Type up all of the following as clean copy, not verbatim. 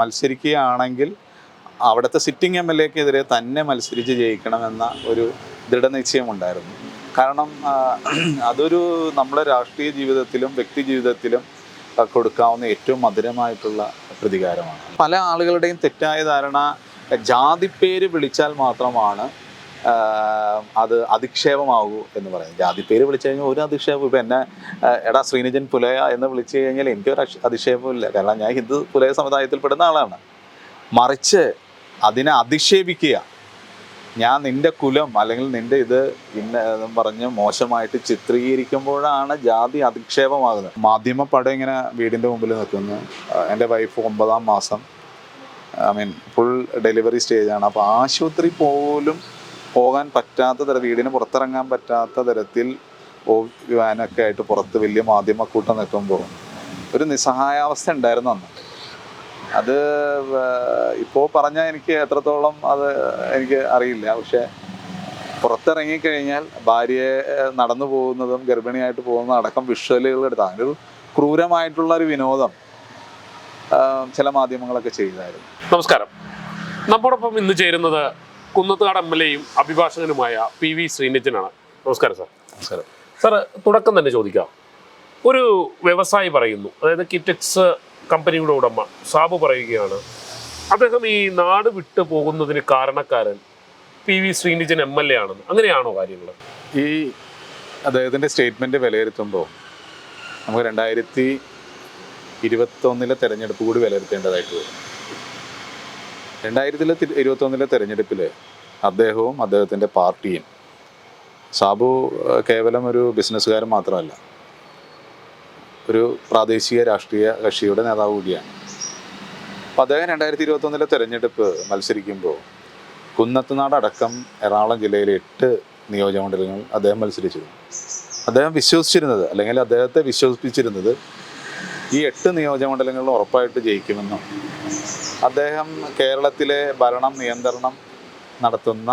മത്സരിക്കുകയാണെങ്കിൽ അവിടുത്തെ സിറ്റിംഗ് MLA-ക്കെതിരെ തന്നെ മത്സരിച്ച് ജയിക്കണമെന്ന ഒരു ദൃഢനിശ്ചയമുണ്ടായിരുന്നു. കാരണം അതൊരു നമ്മുടെ രാഷ്ട്രീയ ജീവിതത്തിലും വ്യക്തി ജീവിതത്തിലും കൊടുക്കാവുന്ന ഏറ്റവും മധുരമായിട്ടുള്ള പ്രതികാരമാണ്. പല ആളുകളുടെയും തെറ്റായ ധാരണ ജാതിപ്പേര് വിളിച്ചാൽ മാത്രമാണ് അത് അധിക്ഷേപമാകൂ എന്ന് പറയുന്നത്. ജാതിപ്പേര് വിളിച്ചു കഴിഞ്ഞാൽ ഒരു അധിക്ഷേപം, ഇപ്പം എന്നെ എടാ ശ്രീനിജൻ പുലയ എന്ന് വിളിച്ചു കഴിഞ്ഞാൽ എനിക്കൊരു അധിക്ഷേപമില്ല, കാരണം ഞാൻ ഹിന്ദു പുലയ സമുദായത്തിൽപ്പെടുന്ന ആളാണ്. മറിച്ച് അതിനെ അധിക്ഷേപിക്കുക, ഞാൻ നിൻ്റെ കുലം അല്ലെങ്കിൽ നിൻ്റെ ഇത് എന്നും പറഞ്ഞ് മോശമായിട്ട് ചിത്രീകരിക്കുമ്പോഴാണ് ജാതി അധിക്ഷേപമാകുന്നത്. മാധ്യമപ്പടം ഇങ്ങനെ വീടിൻ്റെ മുമ്പിൽ നിൽക്കുന്നു. എൻ്റെ വൈഫ് 9ാം മാസം, ഫുൾ ഡെലിവറി സ്റ്റേജാണ്. അപ്പോൾ ആശുപത്രി പോലും പോകാൻ പറ്റാത്ത തരം, വീടിന് പുറത്തിറങ്ങാൻ പറ്റാത്ത തരത്തിൽ വാനൊക്കെ ആയിട്ട് പുറത്ത് വലിയ മാധ്യമക്കൂട്ടം നിൽക്കുമ്പോൾ ഒരു നിസ്സഹായാവസ്ഥ ഉണ്ടായിരുന്നു അന്ന്. അത് ഇപ്പോൾ പറഞ്ഞാൽ എനിക്ക് എത്രത്തോളം അത് എനിക്ക് അറിയില്ല. പക്ഷെ പുറത്തിറങ്ങിക്കഴിഞ്ഞാൽ ഭാര്യയെ നടന്നു പോകുന്നതും ഗർഭിണിയായിട്ട് പോകുന്നതും അടക്കം വിഷ്വലുകൾ എടുത്താൽ അങ്ങനെ ഒരു ക്രൂരമായിട്ടുള്ള ഒരു വിനോദം ചില മാധ്യമങ്ങളൊക്കെ ചെയ്തായിരുന്നു. നമസ്കാരം. നമ്മോടൊപ്പം ഇന്ന് ചേരുന്നത് കുന്നത്തുകാട് MLA-യും അഭിഭാഷകനുമായ PV ശ്രീനിജനാണ്. നമസ്കാരം സാർ. നമസ്കാരം സാർ. തുടക്കം തന്നെ ചോദിക്കാം. ഒരു വ്യവസായി പറയുന്നു, അതായത് കിറ്റക്സ് കമ്പനിയുടെ ഉടമ സാബു പറയുകയാണ്, അദ്ദേഹം ഈ നാട് വിട്ടു പോകുന്നതിന് കാരണക്കാരൻ PV ശ്രീനിജൻ MLA ആണെന്ന്. അങ്ങനെയാണോ കാര്യങ്ങൾ? ഈ അദ്ദേഹത്തിൻ്റെ സ്റ്റേറ്റ്മെൻറ്റ് വിലയിരുത്തുമ്പോൾ നമുക്ക് 2021 തെരഞ്ഞെടുപ്പ് കൂടി വിലയിരുത്തേണ്ടതായിട്ട് വരും. 2021 തെരഞ്ഞെടുപ്പിൽ അദ്ദേഹവും അദ്ദേഹത്തിൻ്റെ പാർട്ടിയും, സാബു കേവലം ഒരു ബിസിനസ്സുകാരൻ മാത്രമല്ല, ഒരു പ്രാദേശിക രാഷ്ട്രീയ കക്ഷിയുടെ നേതാവ് കൂടിയാണ്. അപ്പോൾ അദ്ദേഹം 2021 തെരഞ്ഞെടുപ്പ് മത്സരിക്കുമ്പോൾ കുന്നത്തുനാട് അടക്കം എറണാകുളം ജില്ലയിലെ 8 നിയോജകമണ്ഡലങ്ങൾ അദ്ദേഹം മത്സരിച്ചിരുന്നു. അദ്ദേഹം വിശ്വസിച്ചിരുന്നത്, അല്ലെങ്കിൽ അദ്ദേഹത്തെ വിശ്വസിപ്പിച്ചിരുന്നത്, ഈ 8 നിയോജകമണ്ഡലങ്ങളിൽ ഉറപ്പായിട്ട് ജയിക്കുമെന്നും അദ്ദേഹം കേരളത്തിലെ ഭരണം നിയന്ത്രണം നടത്തുന്ന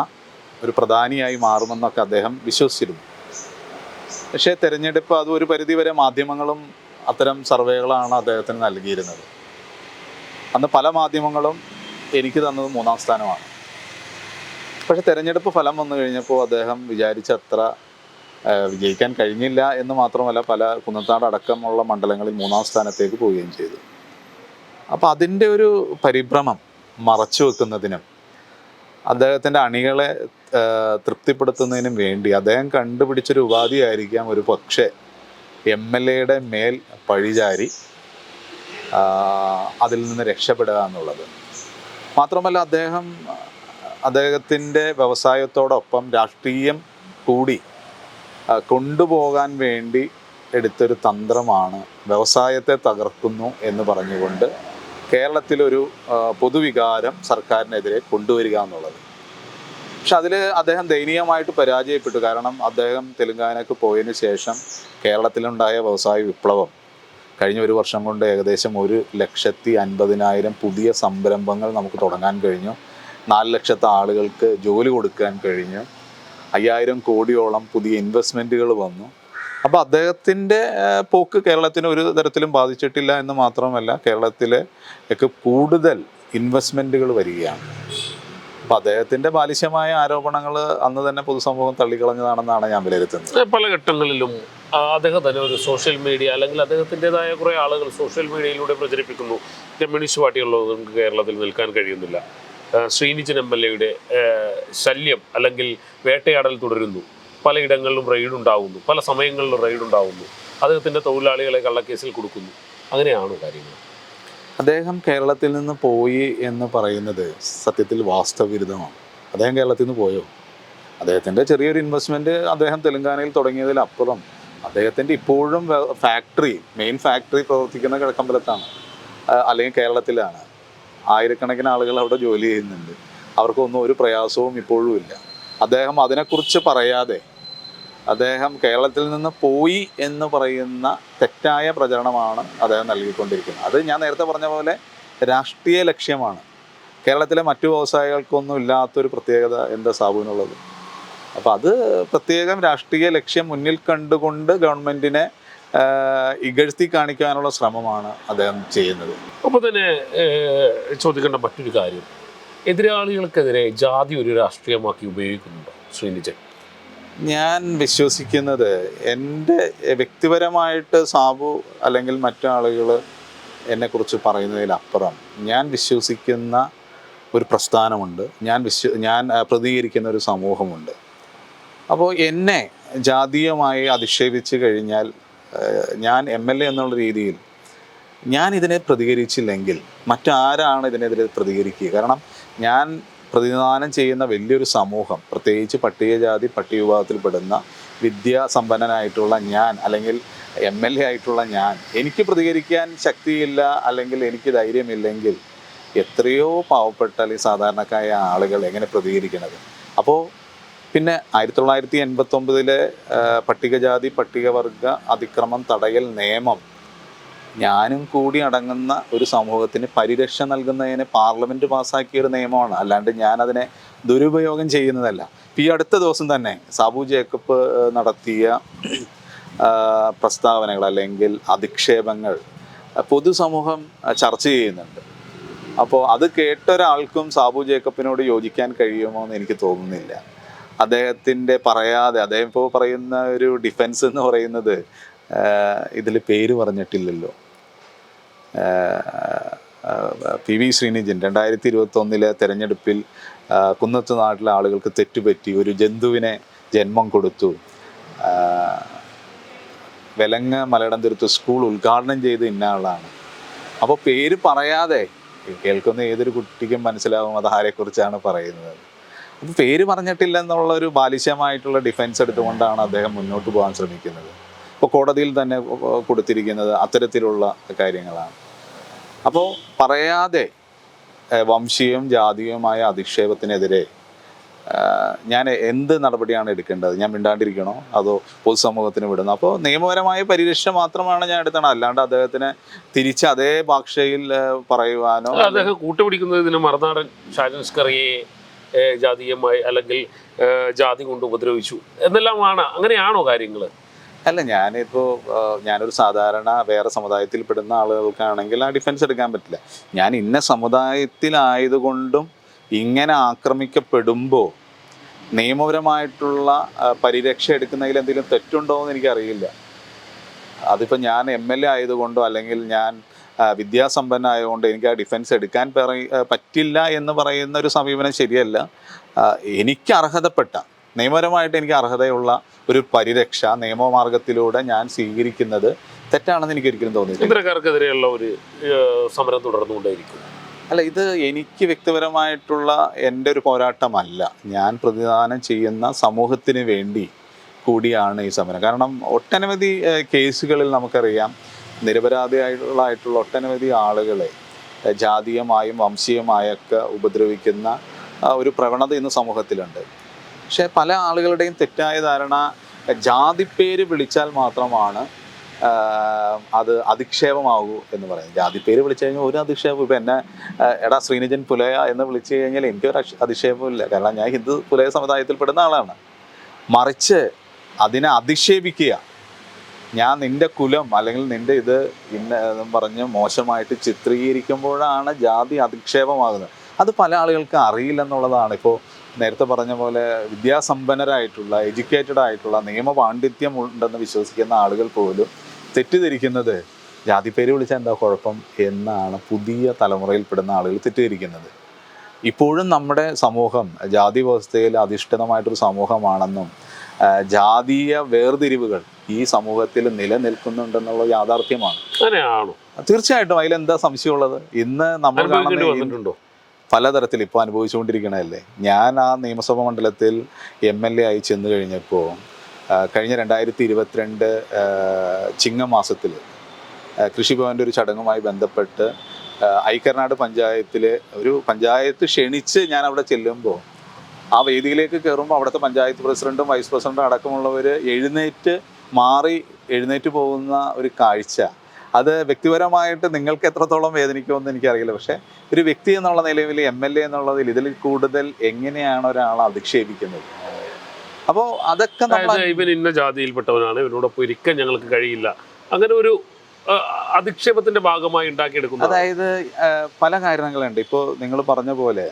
ഒരു പ്രധാനിയായി മാറുമെന്നൊക്കെ അദ്ദേഹം വിശ്വസിച്ചിരുന്നു. പക്ഷേ തെരഞ്ഞെടുപ്പ് അത് ഒരു പരിധിവരെ മാധ്യമങ്ങളും അത്തരം സർവേകളാണ് അദ്ദേഹത്തിന് നൽകിയിരുന്നത്. അന്ന് പല മാധ്യമങ്ങളും എനിക്ക് തന്നത് 3ാം സ്ഥാനമാണ്. പക്ഷേ തെരഞ്ഞെടുപ്പ് ഫലം വന്നു കഴിഞ്ഞപ്പോൾ അദ്ദേഹം വിചാരിച്ചത്ര വിജയിക്കാൻ കഴിഞ്ഞില്ല എന്ന് മാത്രമല്ല, പല കുന്നത്താട് അടക്കമുള്ള മണ്ഡലങ്ങളിൽ 3ാം സ്ഥാനത്തേക്ക് പോവുകയും ചെയ്തു. അപ്പോൾ അതിൻ്റെ ഒരു പരിഭ്രമം മറച്ചു വെക്കുന്നതിനും അദ്ദേഹത്തിൻ്റെ അണികളെ തൃപ്തിപ്പെടുത്തുന്നതിനും വേണ്ടി അദ്ദേഹം കണ്ടുപിടിച്ചൊരു ഉപാധിയായിരിക്കാം ഒരു പക്ഷേ MLA-യുടെ മേൽ പഴിചാരി അതിൽ നിന്ന് രക്ഷപ്പെടുക എന്നുള്ളത്. മാത്രമല്ല അദ്ദേഹത്തിൻ്റെ വ്യവസായത്തോടൊപ്പം രാഷ്ട്രീയം കൂടി കൊണ്ടുപോകാൻ വേണ്ടി എടുത്തൊരു തന്ത്രമാണ് വ്യവസായത്തെ തകർക്കുന്നു എന്ന് പറഞ്ഞുകൊണ്ട് കേരളത്തിലൊരു പൊതുവികാരം സർക്കാരിനെതിരെ കൊണ്ടുവരിക എന്നുള്ളത്. പക്ഷെ അതിൽ അദ്ദേഹം ദയനീയമായിട്ട് പരാജയപ്പെട്ടു. കാരണം അദ്ദേഹം തെലുങ്കാനയ്ക്ക് പോയതിന് ശേഷം കേരളത്തിലുണ്ടായ വ്യവസായ വിപ്ലവം കഴിഞ്ഞ 1 വർഷം കൊണ്ട് ഏകദേശം 1,50,000 പുതിയ സംരംഭങ്ങൾ നമുക്ക് തുടങ്ങാൻ കഴിഞ്ഞു. 4 ലക്ഷത്തെ ആളുകൾക്ക് ജോലി കൊടുക്കാൻ കഴിഞ്ഞു. 5,000 കോടിയോളം പുതിയ ഇൻവെസ്റ്റ്മെൻറ്റുകൾ വന്നു. അപ്പോൾ അദ്ദേഹത്തിൻ്റെ പോക്ക് കേരളത്തിന് ഒരു തരത്തിലും ബാധിച്ചിട്ടില്ല എന്ന് മാത്രമല്ല, കേരളത്തിലേക്ക് കൂടുതൽ ഇൻവെസ്റ്റ്മെൻറ്റുകൾ വരികയാണ്. അപ്പോൾ അദ്ദേഹത്തിൻ്റെ ബാലിശമായ ആരോപണങ്ങൾ അന്ന് തന്നെ പൊതുസമൂഹം തള്ളിക്കളഞ്ഞതാണെന്നാണ് ഞാൻ വിലയിരുത്തുന്നത്. പല ഘട്ടങ്ങളിലും അദ്ദേഹം തന്നെ ഒരു സോഷ്യൽ മീഡിയ, അല്ലെങ്കിൽ അദ്ദേഹത്തിൻ്റെതായ കുറേ ആളുകൾ സോഷ്യൽ മീഡിയയിലൂടെ പ്രചരിപ്പിക്കുന്നു, കമ്മ്യൂണിസ്റ്റ് പാർട്ടിയുള്ളവർക്ക് കേരളത്തിൽ നിൽക്കാൻ കഴിയുന്നില്ല, ശ്രീനിജൻ MLA-യുടെ ശല്യം അല്ലെങ്കിൽ വേട്ടയാടൽ തുടരുന്നു, പലയിടങ്ങളിലും റെയ്ഡ് ഉണ്ടാവുന്നു, പല സമയങ്ങളിലും റെയ്ഡ് ഉണ്ടാവുന്നു, അദ്ദേഹത്തിൻ്റെ തൊഴിലാളികളെ കള്ളക്കേസിൽ കൊടുക്കുന്നു. അങ്ങനെയാണോ കാര്യങ്ങൾ? അദ്ദേഹം കേരളത്തിൽ നിന്ന് പോയി എന്ന് പറയുന്നത് സത്യത്തിൽ വാസ്തവവിരുദ്ധമാണ്. അദ്ദേഹം കേരളത്തിൽ നിന്ന് പോയോ? അദ്ദേഹത്തിൻ്റെ ചെറിയൊരു ഇൻവെസ്റ്റ്മെൻറ്റ് അദ്ദേഹം തെലുങ്കാനയിൽ തുടങ്ങിയതിലപ്പുറം അദ്ദേഹത്തിൻ്റെ ഇപ്പോഴും മെയിൻ ഫാക്ടറി പ്രവർത്തിക്കുന്ന കിഴക്കമ്പലത്താണ്, അല്ലെങ്കിൽ കേരളത്തിലാണ്. ആയിരക്കണക്കിന് ആളുകൾ അവിടെ ജോലി ചെയ്യുന്നുണ്ട്. അവർക്കൊന്നും ഒരു പ്രയാസവും ഇപ്പോഴും ഇല്ല. അദ്ദേഹം അതിനെക്കുറിച്ച് പറയാതെ അദ്ദേഹം കേരളത്തിൽ നിന്ന് പോയി എന്ന് പറയുന്ന തെറ്റായ പ്രചരണമാണ് അദ്ദേഹം നൽകിക്കൊണ്ടിരിക്കുന്നത്. അത് ഞാൻ നേരത്തെ പറഞ്ഞ പോലെ രാഷ്ട്രീയ ലക്ഷ്യമാണ്. കേരളത്തിലെ മറ്റു വ്യവസായികൾക്കൊന്നും ഇല്ലാത്തൊരു പ്രത്യേകത എന്താ സാബുവിനുള്ളത്? അപ്പോൾ അത് പ്രത്യേകം രാഷ്ട്രീയ ലക്ഷ്യം മുന്നിൽ കണ്ടുകൊണ്ട് ഗവൺമെൻറ്റിനെ ഇകഴ്ത്തി കാണിക്കാനുള്ള ശ്രമമാണ് അദ്ദേഹം ചെയ്യുന്നത്. അപ്പോൾ തന്നെ ചോദിക്കേണ്ട മറ്റൊരു കാര്യം, എതിരാളികൾക്കെതിരെ ജാതി ഒരു രാഷ്ട്രീയമാക്കി ഉപയോഗിക്കുന്നുണ്ടോ ശ്രീനിജൻ? ഞാൻ വിശ്വസിക്കുന്നത്, എൻ്റെ വ്യക്തിപരമായിട്ട് സാബു അല്ലെങ്കിൽ മറ്റാളുകൾ എന്നെക്കുറിച്ച് പറയുന്നതിലപ്പുറം ഞാൻ വിശ്വസിക്കുന്ന ഒരു പ്രസ്ഥാനമുണ്ട്, ഞാൻ പ്രതികരിക്കുന്ന ഒരു സമൂഹമുണ്ട്. അപ്പോൾ എന്നെ ജാതീയമായി അധിക്ഷേപിച്ച് കഴിഞ്ഞാൽ ഞാൻ MLA എന്നുള്ള രീതിയിൽ ഞാൻ ഇതിനെ പ്രതികരിച്ചില്ലെങ്കിൽ മറ്റാരാണ് ഇതിനെതിരെ പ്രതികരിക്കുക? കാരണം ഞാൻ പ്രതിനിധാനം ചെയ്യുന്ന വലിയൊരു സമൂഹം, പ്രത്യേകിച്ച് പട്ടികജാതി പട്ടികവിഭാഗത്തിൽപ്പെടുന്ന വിദ്യാസമ്പന്നനായിട്ടുള്ള ഞാൻ, അല്ലെങ്കിൽ MLA ആയിട്ടുള്ള ഞാൻ, എനിക്ക് പ്രതികരിക്കാൻ ശക്തിയില്ല അല്ലെങ്കിൽ എനിക്ക് ധൈര്യമില്ലെങ്കിൽ എത്രയോ പാവപ്പെട്ട അല്ലെങ്കിൽ സാധാരണക്കാരായ ആളുകൾ എങ്ങനെ പ്രതികരിക്കുന്നത്? അപ്പോൾ പിന്നെ 1989 പട്ടികജാതി പട്ടികവർഗ അതിക്രമം തടയൽ നിയമം ഞാനും കൂടി അടങ്ങുന്ന ഒരു സമൂഹത്തിന് പരിരക്ഷ നൽകുന്നതിന് പാർലമെൻറ്റ് പാസ്സാക്കിയൊരു നിയമമാണ്, അല്ലാണ്ട് ഞാനതിനെ ദുരുപയോഗം ചെയ്യുന്നതല്ല. ഈ അടുത്ത ദിവസം തന്നെ സാബു ജേക്കബ് നടത്തിയ പ്രസ്താവനകൾ അല്ലെങ്കിൽ അധിക്ഷേപങ്ങൾ പൊതുസമൂഹം ചർച്ച ചെയ്യുന്നുണ്ട്. അപ്പോൾ അത് കേട്ട ഒരാൾക്കും സാബു ജേക്കബിനോട് യോജിക്കാൻ കഴിയുമോ എന്ന് എനിക്ക് തോന്നുന്നില്ല. അദ്ദേഹത്തിൻ്റെ അദ്ദേഹം ഇപ്പോൾ പറയുന്ന ഒരു ഡിഫെൻസ് എന്ന് പറയുന്നത്, ഇതിൽ പേര് പറഞ്ഞിട്ടില്ലല്ലോ, PV ശ്രീനിജൻ 2021 തെരഞ്ഞെടുപ്പിൽ കുന്നത്ത് നാട്ടിലെ ആളുകൾക്ക് തെറ്റുപറ്റി ഒരു ജന്തുവിനെ ജന്മം കൊടുത്തു, വെലങ്ങ മലയിടംതുരുത്ത് സ്കൂൾ ഉദ്ഘാടനം ചെയ്ത് ഇന്ന ആളാണ്. അപ്പോൾ പേര് പറയാതെ കേൾക്കുന്ന ഏതൊരു കുട്ടിക്കും മനസ്സിലാവും അത് ആരെക്കുറിച്ചാണ് പറയുന്നത്. അപ്പോൾ പേര് പറഞ്ഞിട്ടില്ല എന്നുള്ള ഒരു ബാലിശമായിട്ടുള്ള ഡിഫെൻസ് എടുത്തുകൊണ്ടാണ് അദ്ദേഹം മുന്നോട്ട് പോകാൻ ശ്രമിക്കുന്നത്. ഇപ്പോൾ കോടതിയിൽ തന്നെ കൊടുത്തിരിക്കുന്നത് അത്തരത്തിലുള്ള കാര്യങ്ങളാണ്. അപ്പോൾ പറയാതെ വംശീയവും ജാതീയവുമായ അധിക്ഷേപത്തിനെതിരെ ഞാൻ എന്ത് നടപടിയാണ് എടുക്കേണ്ടത്? ഞാൻ മിണ്ടാണ്ടിരിക്കണോ അതോ പൊതുസമൂഹത്തിന് വിടണോ? അപ്പോൾ നിയമപരമായ പരിരക്ഷ മാത്രമാണ് ഞാൻ എടുത്തത്, അല്ലാണ്ട് അദ്ദേഹത്തിന് തിരിച്ച് അതേ ഭാഷയിൽ പറയുവാനോ. അദ്ദേഹം കൂട്ടുപിടിക്കുന്നതിന് മറുനാടൻ ഷാജൻസ്കറിയെ ജാതീയമായി അല്ലെങ്കിൽ ജാതി കൊണ്ട് ഉപദ്രവിച്ചു എന്നെല്ലാമാണ്. അങ്ങനെയാണോ കാര്യങ്ങൾ? അല്ല, ഞാനൊരു സാധാരണ വേറെ സമുദായത്തിൽപ്പെടുന്ന ആളുകൾക്കാണെങ്കിൽ ആ ഡിഫെൻസ് എടുക്കാൻ പറ്റില്ല. ഞാൻ ഇന്ന സമുദായത്തിലായതുകൊണ്ടും ഇങ്ങനെ ആക്രമിക്കപ്പെടുമ്പോൾ നിയമപരമായിട്ടുള്ള പരിരക്ഷ എടുക്കുന്നതിൽ എന്തെങ്കിലും തെറ്റുണ്ടോ എന്ന് എനിക്കറിയില്ല. അതിപ്പോൾ ഞാൻ MLA ആയതുകൊണ്ടോ അല്ലെങ്കിൽ ഞാൻ വിദ്യാസമ്പന്നനായതുകൊണ്ട് എനിക്ക് ആ ഡിഫെൻസ് എടുക്കാൻ പറ്റില്ല എന്ന് പറയുന്ന ഒരു സമീപനം ശരിയല്ല. എനിക്ക് അർഹതപ്പെട്ട, നിയമപരമായിട്ട് എനിക്ക് അർഹതയുള്ള ഒരു പരിരക്ഷ നിയമമാർഗത്തിലൂടെ ഞാൻ സ്വീകരിക്കുന്നത് തെറ്റാണെന്ന് എനിക്ക് ഒരിക്കലും തോന്നിയില്ല. ഇത്തരക്കാർക്കെതിരെയുള്ള ഒരു സമരം തുടർന്നുകൊണ്ടേയിരിക്കും. അല്ല, ഇത് എനിക്ക് വ്യക്തിപരമായിട്ടുള്ള എൻ്റെ ഒരു പോരാട്ടമല്ല. ഞാൻ പ്രതിനിധാനം ചെയ്യുന്ന സമൂഹത്തിന് വേണ്ടി കൂടിയാണ് ഈ സമരം. കാരണം ഒട്ടനവധി കേസുകളിൽ നമുക്കറിയാം നിരപരാധിയായിട്ടുള്ള ഒട്ടനവധി ആളുകളെ ജാതീയമായും വംശീയമായൊക്കെ ഉപദ്രവിക്കുന്ന ഒരു പ്രവണത ഇന്ന് സമൂഹത്തിലുണ്ട്. പക്ഷേ പല ആളുകളുടെയും തെറ്റായ ധാരണ ജാതിപ്പേര് വിളിച്ചാൽ മാത്രമാണ് അത് അധിക്ഷേപമാകൂ എന്ന് പറയുന്നത്. ജാതിപ്പേര് വിളിച്ചു കഴിഞ്ഞാൽ ഒരു അധിക്ഷേപം, ഇപ്പം എന്നെ എടാ ശ്രീനിജൻ പുലയ എന്ന് വിളിച്ചു കഴിഞ്ഞാൽ എനിക്കൊരു അധിക്ഷേപമില്ല, കാരണം ഞാൻ ഹിന്ദു പുലയ സമുദായത്തിൽപ്പെടുന്ന ആളാണ്. മറിച്ച് അതിനെ അധിക്ഷേപിക്കുക, ഞാൻ നിൻ്റെ കുലം അല്ലെങ്കിൽ നിൻ്റെ ഇത് എന്നും പറഞ്ഞ് മോശമായിട്ട് ചിത്രീകരിക്കുമ്പോഴാണ് ജാതി അധിക്ഷേപമാകുന്നത്. അത് പല ആളുകൾക്ക് അറിയില്ലെന്നുള്ളതാണ്. ഇപ്പോൾ നേരത്തെ പറഞ്ഞ പോലെ വിദ്യാസമ്പന്നരായിട്ടുള്ള എഡ്യൂക്കേറ്റഡ് ആയിട്ടുള്ള നിയമപാണ്ഡിത്യം ഉണ്ടെന്ന് വിശ്വസിക്കുന്ന ആളുകൾ പോലും തെറ്റിദ്ധരിക്കുന്നത് ജാതിപ്പേര് വിളിച്ചാൽ എന്താ കുഴപ്പം എന്നാണ് പുതിയ തലമുറയിൽപ്പെടുന്ന ആളുകൾ തെറ്റിദ്ധരിക്കുന്നത്. ഇപ്പോഴും നമ്മുടെ സമൂഹം ജാതി വ്യവസ്ഥയിൽ അധിഷ്ഠിതമായിട്ടൊരു സമൂഹമാണെന്നും ജാതീയ വേർതിരിവുകൾ ഈ സമൂഹത്തിൽ നിലനിൽക്കുന്നുണ്ടെന്നുള്ള യാഥാർത്ഥ്യമാണ്. അങ്ങനെയാണോ? തീർച്ചയായിട്ടും. അതിലെന്താ സംശയമുള്ളത്? ഇന്ന് നമ്മൾ വന്നിട്ടുണ്ടോ? പലതരത്തിൽ ഇപ്പോൾ അനുഭവിച്ചുകൊണ്ടിരിക്കണതല്ലേ. ഞാൻ ആ നിയമസഭാ മണ്ഡലത്തിൽ MLA ആയി ചെന്ന് കഴിഞ്ഞപ്പോൾ കഴിഞ്ഞ 2022 ചിങ്ങമാസത്തിൽ കൃഷിഭവൻ്റെ ഒരു ചടങ്ങുമായി ബന്ധപ്പെട്ട് ഐക്കർനാട് പഞ്ചായത്തിലെ ഒരു പഞ്ചായത്ത് ക്ഷണിച്ച് ഞാൻ അവിടെ ചെല്ലുമ്പോൾ ആ വേദിയിലേക്ക് കയറുമ്പോൾ അവിടുത്തെ പഞ്ചായത്ത് പ്രസിഡന്റും വൈസ് പ്രസിഡന്റും അടക്കമുള്ളവർ എഴുന്നേറ്റ് പോകുന്ന ഒരു കാഴ്ച, അത് വ്യക്തിപരമായിട്ട് നിങ്ങൾക്ക് എത്രത്തോളം വേദനിക്കുമെന്ന് എനിക്കറിയില്ല. പക്ഷേ ഒരു വ്യക്തി എന്നുള്ള നിലവിൽ MLA എന്നുള്ളതിൽ ഇതിൽ കൂടുതൽ എങ്ങനെയാണ് ഒരാളെ അധിക്ഷേപിക്കുന്നത്? അപ്പോൾ അതൊക്കെ ഇവൻ ഇന്ന ജാതിയിൽപ്പെട്ടവനാണ്, ഇവനോടൊപ്പം ഇരിക്കാൻ ഞങ്ങൾക്ക് കഴിയില്ല, അങ്ങനെ ഒരു അധിക്ഷേപത്തിന്റെ ഭാഗമായി ഉണ്ടാക്കിയെടുക്കുന്നത്. അതായത് പല കാരണങ്ങളുണ്ട്. ഇപ്പോൾ നിങ്ങൾ പറഞ്ഞ പോലെ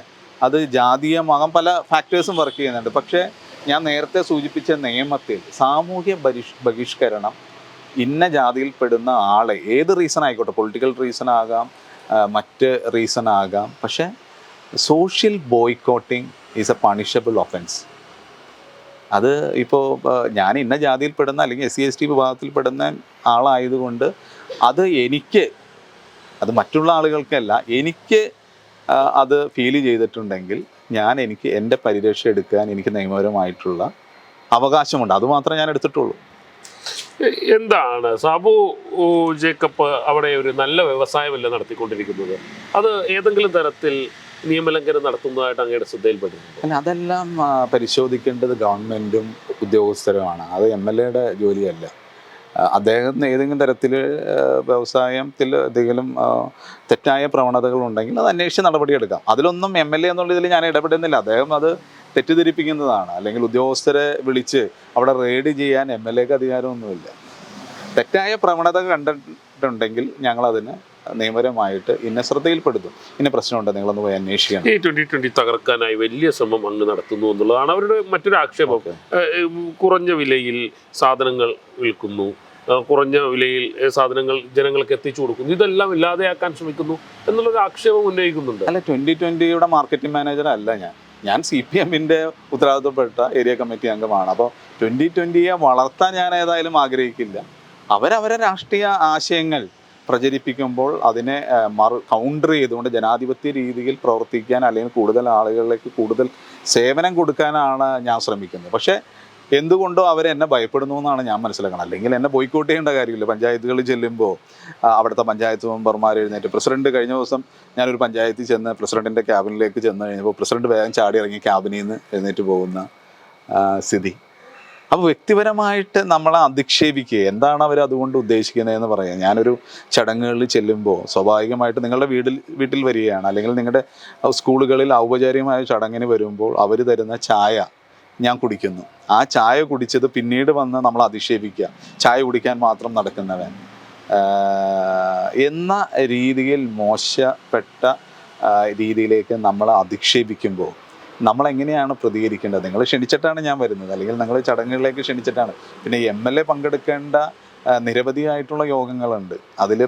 അത് ജാതീയമാകാൻ പല ഫാക്ടേഴ്സും വർക്ക് ചെയ്യുന്നുണ്ട്. പക്ഷേ ഞാൻ നേരത്തെ സൂചിപ്പിച്ച നിയമത്തിൽ സാമൂഹ്യ ബഹിഷ്കരണം ഇന്ന ജാതിയിൽപ്പെടുന്ന ആളെ ഏത് റീസൺ ആയിക്കോട്ടെ, പൊളിറ്റിക്കൽ റീസൺ ആകാം, മറ്റ് റീസൺ ആകാം, പക്ഷേ social boycotting is a punishable offence. അത് ഇപ്പോൾ ഞാൻ ഇന്ന ജാതിയിൽപ്പെടുന്ന അല്ലെങ്കിൽ SC ST വിഭാഗത്തിൽപ്പെടുന്ന ആളായതുകൊണ്ട് അത് മറ്റുള്ള ആളുകൾക്കല്ല, എനിക്ക് അത് ഫീൽ ചെയ്തിട്ടുണ്ടെങ്കിൽ എനിക്ക് എൻ്റെ പരിരക്ഷ എടുക്കാൻ എനിക്ക് നിയമപരമായിട്ടുള്ള അവകാശമുണ്ട്. അതുമാത്രമേ ഞാൻ എടുത്തിട്ടുള്ളൂ. എന്താണ് സാബു ജേക്കബ് അവിടെ ഒരു നല്ല വ്യവസായമല്ല നടത്തിക്കൊണ്ടിരിക്കുന്നത്? അത് ഏതെങ്കിലും തരത്തിൽ നിയമലംഘനം നടത്തുന്നതായിട്ട് അങ്ങയുടെ ശ്രദ്ധയിൽപ്പെട്ടിട്ടുണ്ട്? അല്ല, അതെല്ലാം പരിശോധിക്കേണ്ടത് ഗവൺമെൻറ്റും ഉദ്യോഗസ്ഥരുമാണ്. അത് MLA ജോലിയല്ല. അദ്ദേഹത്തിന് ഏതെങ്കിലും തരത്തിൽ വ്യവസായത്തിൽ എന്തെങ്കിലും തെറ്റായ പ്രവണതകൾ ഉണ്ടെങ്കിൽ അത് അന്വേഷിച്ച് നടപടിയെടുക്കാം. അതിലൊന്നും MLA എന്നുള്ള ഇതിൽ ഞാൻ ഇടപെടുന്നില്ല. അദ്ദേഹം അത് തെറ്റിദ്ധരിപ്പിക്കുന്നതാണ്. അല്ലെങ്കിൽ ഉദ്യോഗസ്ഥരെ വിളിച്ച് അവിടെ റെയ്ഡ് ചെയ്യാൻ MLAക്ക് അധികാരമൊന്നുമില്ല. തെറ്റായ പ്രവണത കണ്ടിട്ടുണ്ടെങ്കിൽ ഞങ്ങളതിന് നിയമപരമായിട്ട് ശ്രദ്ധയിൽപ്പെടുത്തും. ഇന്ന പ്രശ്നമുണ്ട്, നിങ്ങളൊന്ന് പോയി അന്വേഷിക്കണം. ഈ 2020 തകർക്കാനായി വലിയ ശ്രമം അങ്ങ് നടത്തുന്നു എന്നുള്ളതാണ് അവരുടെ മറ്റൊരു ആക്ഷേപം. കുറഞ്ഞ വിലയിൽ സാധനങ്ങൾ വിൽക്കുന്നു, കുറഞ്ഞ വിലയിൽ സാധനങ്ങൾ ജനങ്ങൾക്ക് എത്തിച്ചു കൊടുക്കുന്നു, ഇതെല്ലാം ഇല്ലാതെയാക്കാൻ ശ്രമിക്കുന്നു എന്നുള്ളൊരു ആക്ഷേപം ഉന്നയിക്കുന്നുണ്ട്. അല്ല, 2020 മാർക്കറ്റിംഗ് മാനേജർ അല്ല ഞാൻ CPMന്റെ ഉത്തരവാദിത്തപ്പെട്ട ഏരിയ കമ്മിറ്റി അംഗമാണ്. അപ്പോൾ 2020 വളർത്താൻ ഞാൻ ഏതായാലും ആഗ്രഹിക്കില്ല. അവരവരെ രാഷ്ട്രീയ ആശയങ്ങൾ പ്രചരിപ്പിക്കുമ്പോൾ അതിനെ കൗണ്ടർ ചെയ്തുകൊണ്ട് ജനാധിപത്യ രീതിയിൽ പ്രവർത്തിക്കാൻ അല്ലെങ്കിൽ കൂടുതൽ ആളുകളിലേക്ക് കൂടുതൽ സേവനം കൊടുക്കാനാണ് ഞാൻ ശ്രമിക്കുന്നത്. പക്ഷേ എന്തുകൊണ്ടോ അവരെന്നെ ഭയപ്പെടുന്നു എന്നാണ് ഞാൻ മനസ്സിലാക്കണം. അല്ലെങ്കിൽ എന്നെ ബോയ്ക്കോട്ട് ചെയ്യേണ്ട കാര്യമില്ല. പഞ്ചായത്തുകളിൽ ചെല്ലുമ്പോൾ അവിടുത്തെ പഞ്ചായത്ത് മെമ്പർമാർ എഴുന്നേറ്റ്, പ്രസിഡന്റ് കഴിഞ്ഞ ദിവസം ഞാനൊരു പഞ്ചായത്തിൽ ചെന്ന് പ്രസിഡന്റിൻ്റെ ക്യാബിനിലേക്ക് ചെന്ന് കഴിഞ്ഞപ്പോൾ പ്രസിഡന്റ് വേഗം ചാടി ഇറങ്ങി ക്യാബിനിൽ നിന്ന് എഴുന്നേറ്റ് പോകുന്ന സ്ഥിതി. അപ്പോൾ വ്യക്തിപരമായിട്ട് നമ്മളെ അധിക്ഷേപിക്കുക, എന്താണ് അവർ അതുകൊണ്ട് ഉദ്ദേശിക്കുന്നതെന്ന് പറയാം. ഞാനൊരു ചടങ്ങുകളിൽ ചെല്ലുമ്പോൾ സ്വാഭാവികമായിട്ട് നിങ്ങളുടെ വീട്ടിൽ വരികയാണ്, അല്ലെങ്കിൽ നിങ്ങളുടെ സ്കൂളുകളിൽ ഔപചാരികമായ ചടങ്ങിന് വരുമ്പോൾ അവർ തരുന്ന ചായ ഞാൻ കുടിക്കുന്നു. ആ ചായ കുടിച്ചത് പിന്നീട് വന്ന് നമ്മൾ അധിക്ഷേപിക്കുക, ചായ കുടിക്കാൻ മാത്രം നടക്കുന്നവൻ എന്ന രീതിയിൽ മോശപ്പെട്ട രീതിയിലേക്ക് നമ്മളെ അധിക്ഷേപിക്കുമ്പോൾ നമ്മളെങ്ങനെയാണ് പ്രതികരിക്കേണ്ടത്? നിങ്ങൾ ക്ഷണിച്ചിട്ടാണ് ഞാൻ വരുന്നത്, അല്ലെങ്കിൽ നിങ്ങൾ ചടങ്ങുകളിലേക്ക് ക്ഷണിച്ചിട്ടാണ്. പിന്നെ MLA പങ്കെടുക്കേണ്ട നിരവധിയായിട്ടുള്ള യോഗങ്ങളുണ്ട്. അതിൽ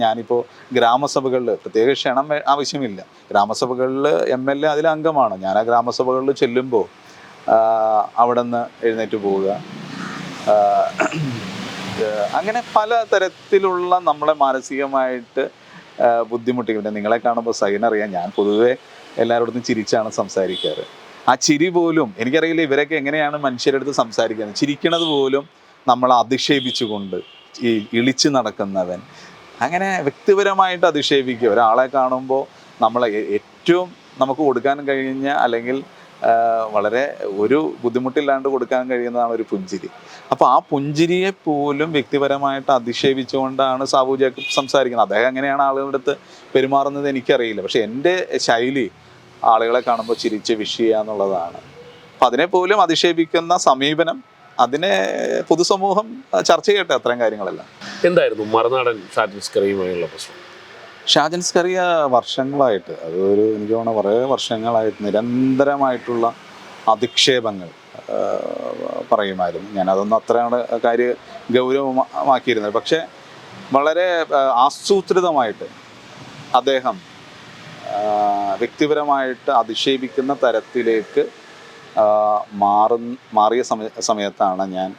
ഞാനിപ്പോൾ ഗ്രാമസഭകളിൽ പ്രത്യേക ക്ഷണം ആവശ്യമില്ല. ഗ്രാമസഭകളിൽ MLA അതിൽ അംഗമാണ്. ഞാൻ ആ ഗ്രാമസഭകളിൽ ചെല്ലുമ്പോൾ അവിടെ നിന്ന് എഴുന്നേറ്റ് പോവുക, അങ്ങനെ പല തരത്തിലുള്ള നമ്മളെ മാനസികമായിട്ട് ബുദ്ധിമുട്ടിക്കും. നിങ്ങളെ കാണുമ്പോൾ സൈനറിയാം, ഞാൻ പൊതുവെ എല്ലാവരോടും ചിരിച്ചാണ് സംസാരിക്കാറ്. ആ ചിരി പോലും എനിക്കറിയില്ല ഇവരൊക്കെ എങ്ങനെയാണ് മനുഷ്യരെടുത്ത് സംസാരിക്കുന്നത്. ചിരിക്കണത് പോലും നമ്മളെ അധിക്ഷേപിച്ചുകൊണ്ട്, ഈ ഇളിച്ച് നടക്കുന്നവൻ, അങ്ങനെ വ്യക്തിപരമായിട്ട് അധിക്ഷേപിക്കുക. ഒരാളെ കാണുമ്പോൾ നമ്മളെ ഏറ്റവും നമുക്ക് കൊടുക്കാൻ കഴിഞ്ഞ, അല്ലെങ്കിൽ വളരെ ഒരു ബുദ്ധിമുട്ടില്ലാണ്ട് കൊടുക്കാൻ കഴിയുന്നതാണ് ഒരു പുഞ്ചിരി. അപ്പോൾ ആ പുഞ്ചിരിയെ പോലും വ്യക്തിപരമായിട്ട് അധിക്ഷേപിച്ചുകൊണ്ടാണ് സാബു ജേക്കബ് സംസാരിക്കുന്നത്. അദ്ദേഹം എങ്ങനെയാണ് ആളുകളുടെ അടുത്ത് പെരുമാറുന്നത് എനിക്കറിയില്ല. പക്ഷെ എൻ്റെ ശൈലി ആളുകളെ കാണുമ്പോൾ ചിരിച്ച് വിഷ് ചെയ്യുക എന്നുള്ളതാണ്. അപ്പം അതിനെ പോലും അധിക്ഷേപിക്കുന്ന സമീപനം, അതിനെ പൊതുസമൂഹം ചർച്ച ചെയ്യട്ടെ, അത്തരം കാര്യങ്ങളെല്ലാം. എന്തായിരുന്നു മറുനാടൻ ഷാജൻ സ്കറിയുമായുള്ള പ്രശ്നം? ഷാജൻ സ്കറിയ വർഷങ്ങളായിട്ട്, എനിക്ക് തോന്നുന്നു കുറേ വർഷങ്ങളായിട്ട് നിരന്തരമായിട്ടുള്ള അധിക്ഷേപങ്ങൾ പറയുമായിരുന്നു. ഞാനതൊന്നും അത്രയാണ് ഗൗരവമാക്കിയിരുന്നത്. പക്ഷേ വളരെ ആസൂത്രിതമായിട്ട് അദ്ദേഹം വ്യക്തിപരമായിട്ട് അധിക്ഷേപിക്കുന്ന തരത്തിലേക്ക് മാറിയ സമയത്താണ് ഞാൻ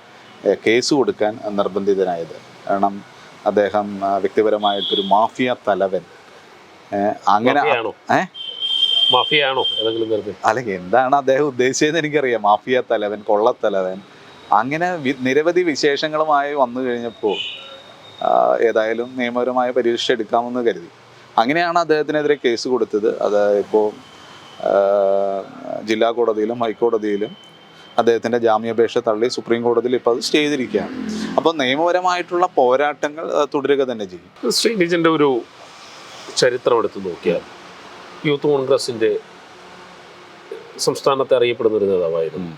കേസ് കൊടുക്കാൻ നിർബന്ധിതനായത്. കാരണം അദ്ദേഹം വ്യക്തിപരമായിട്ടൊരു മാഫിയ തലവൻ, അങ്ങനെ അല്ലെങ്കിൽ എന്താണ് അദ്ദേഹം ഉദ്ദേശിച്ചതെന്ന് എനിക്കറിയാം. മാഫിയ തലവൻ, കൊള്ളത്തലവൻ, അങ്ങനെ നിരവധി വിശേഷങ്ങളുമായി വന്നു കഴിഞ്ഞപ്പോൾ ഏതായാലും നിയമപരമായ പരീക്ഷ എടുക്കാമെന്ന് കരുതി. അങ്ങനെയാണ് അദ്ദേഹത്തിനെതിരെ കേസ് കൊടുത്തത്. അത് ഇപ്പോൾ ജില്ലാ കോടതിയിലും ഹൈക്കോടതിയിലും അദ്ദേഹത്തിൻ്റെ ജാമ്യാപേക്ഷ തള്ളി സുപ്രീം കോടതിയിൽ ഇപ്പോൾ അത് സ്റ്റേ ചെയ്തിരിക്കുകയാണ്. അപ്പോൾ നിയമപരമായിട്ടുള്ള പോരാട്ടങ്ങൾ തുടരുക തന്നെ ചെയ്യും. ശ്രീനിജിൻ്റെ ഒരു ചരിത്രം എടുത്ത് നോക്കിയാൽ യൂത്ത് കോൺഗ്രസിൻ്റെ സംസ്ഥാനത്തെ അറിയപ്പെടുന്ന ഒരു നേതാവായിരുന്നു.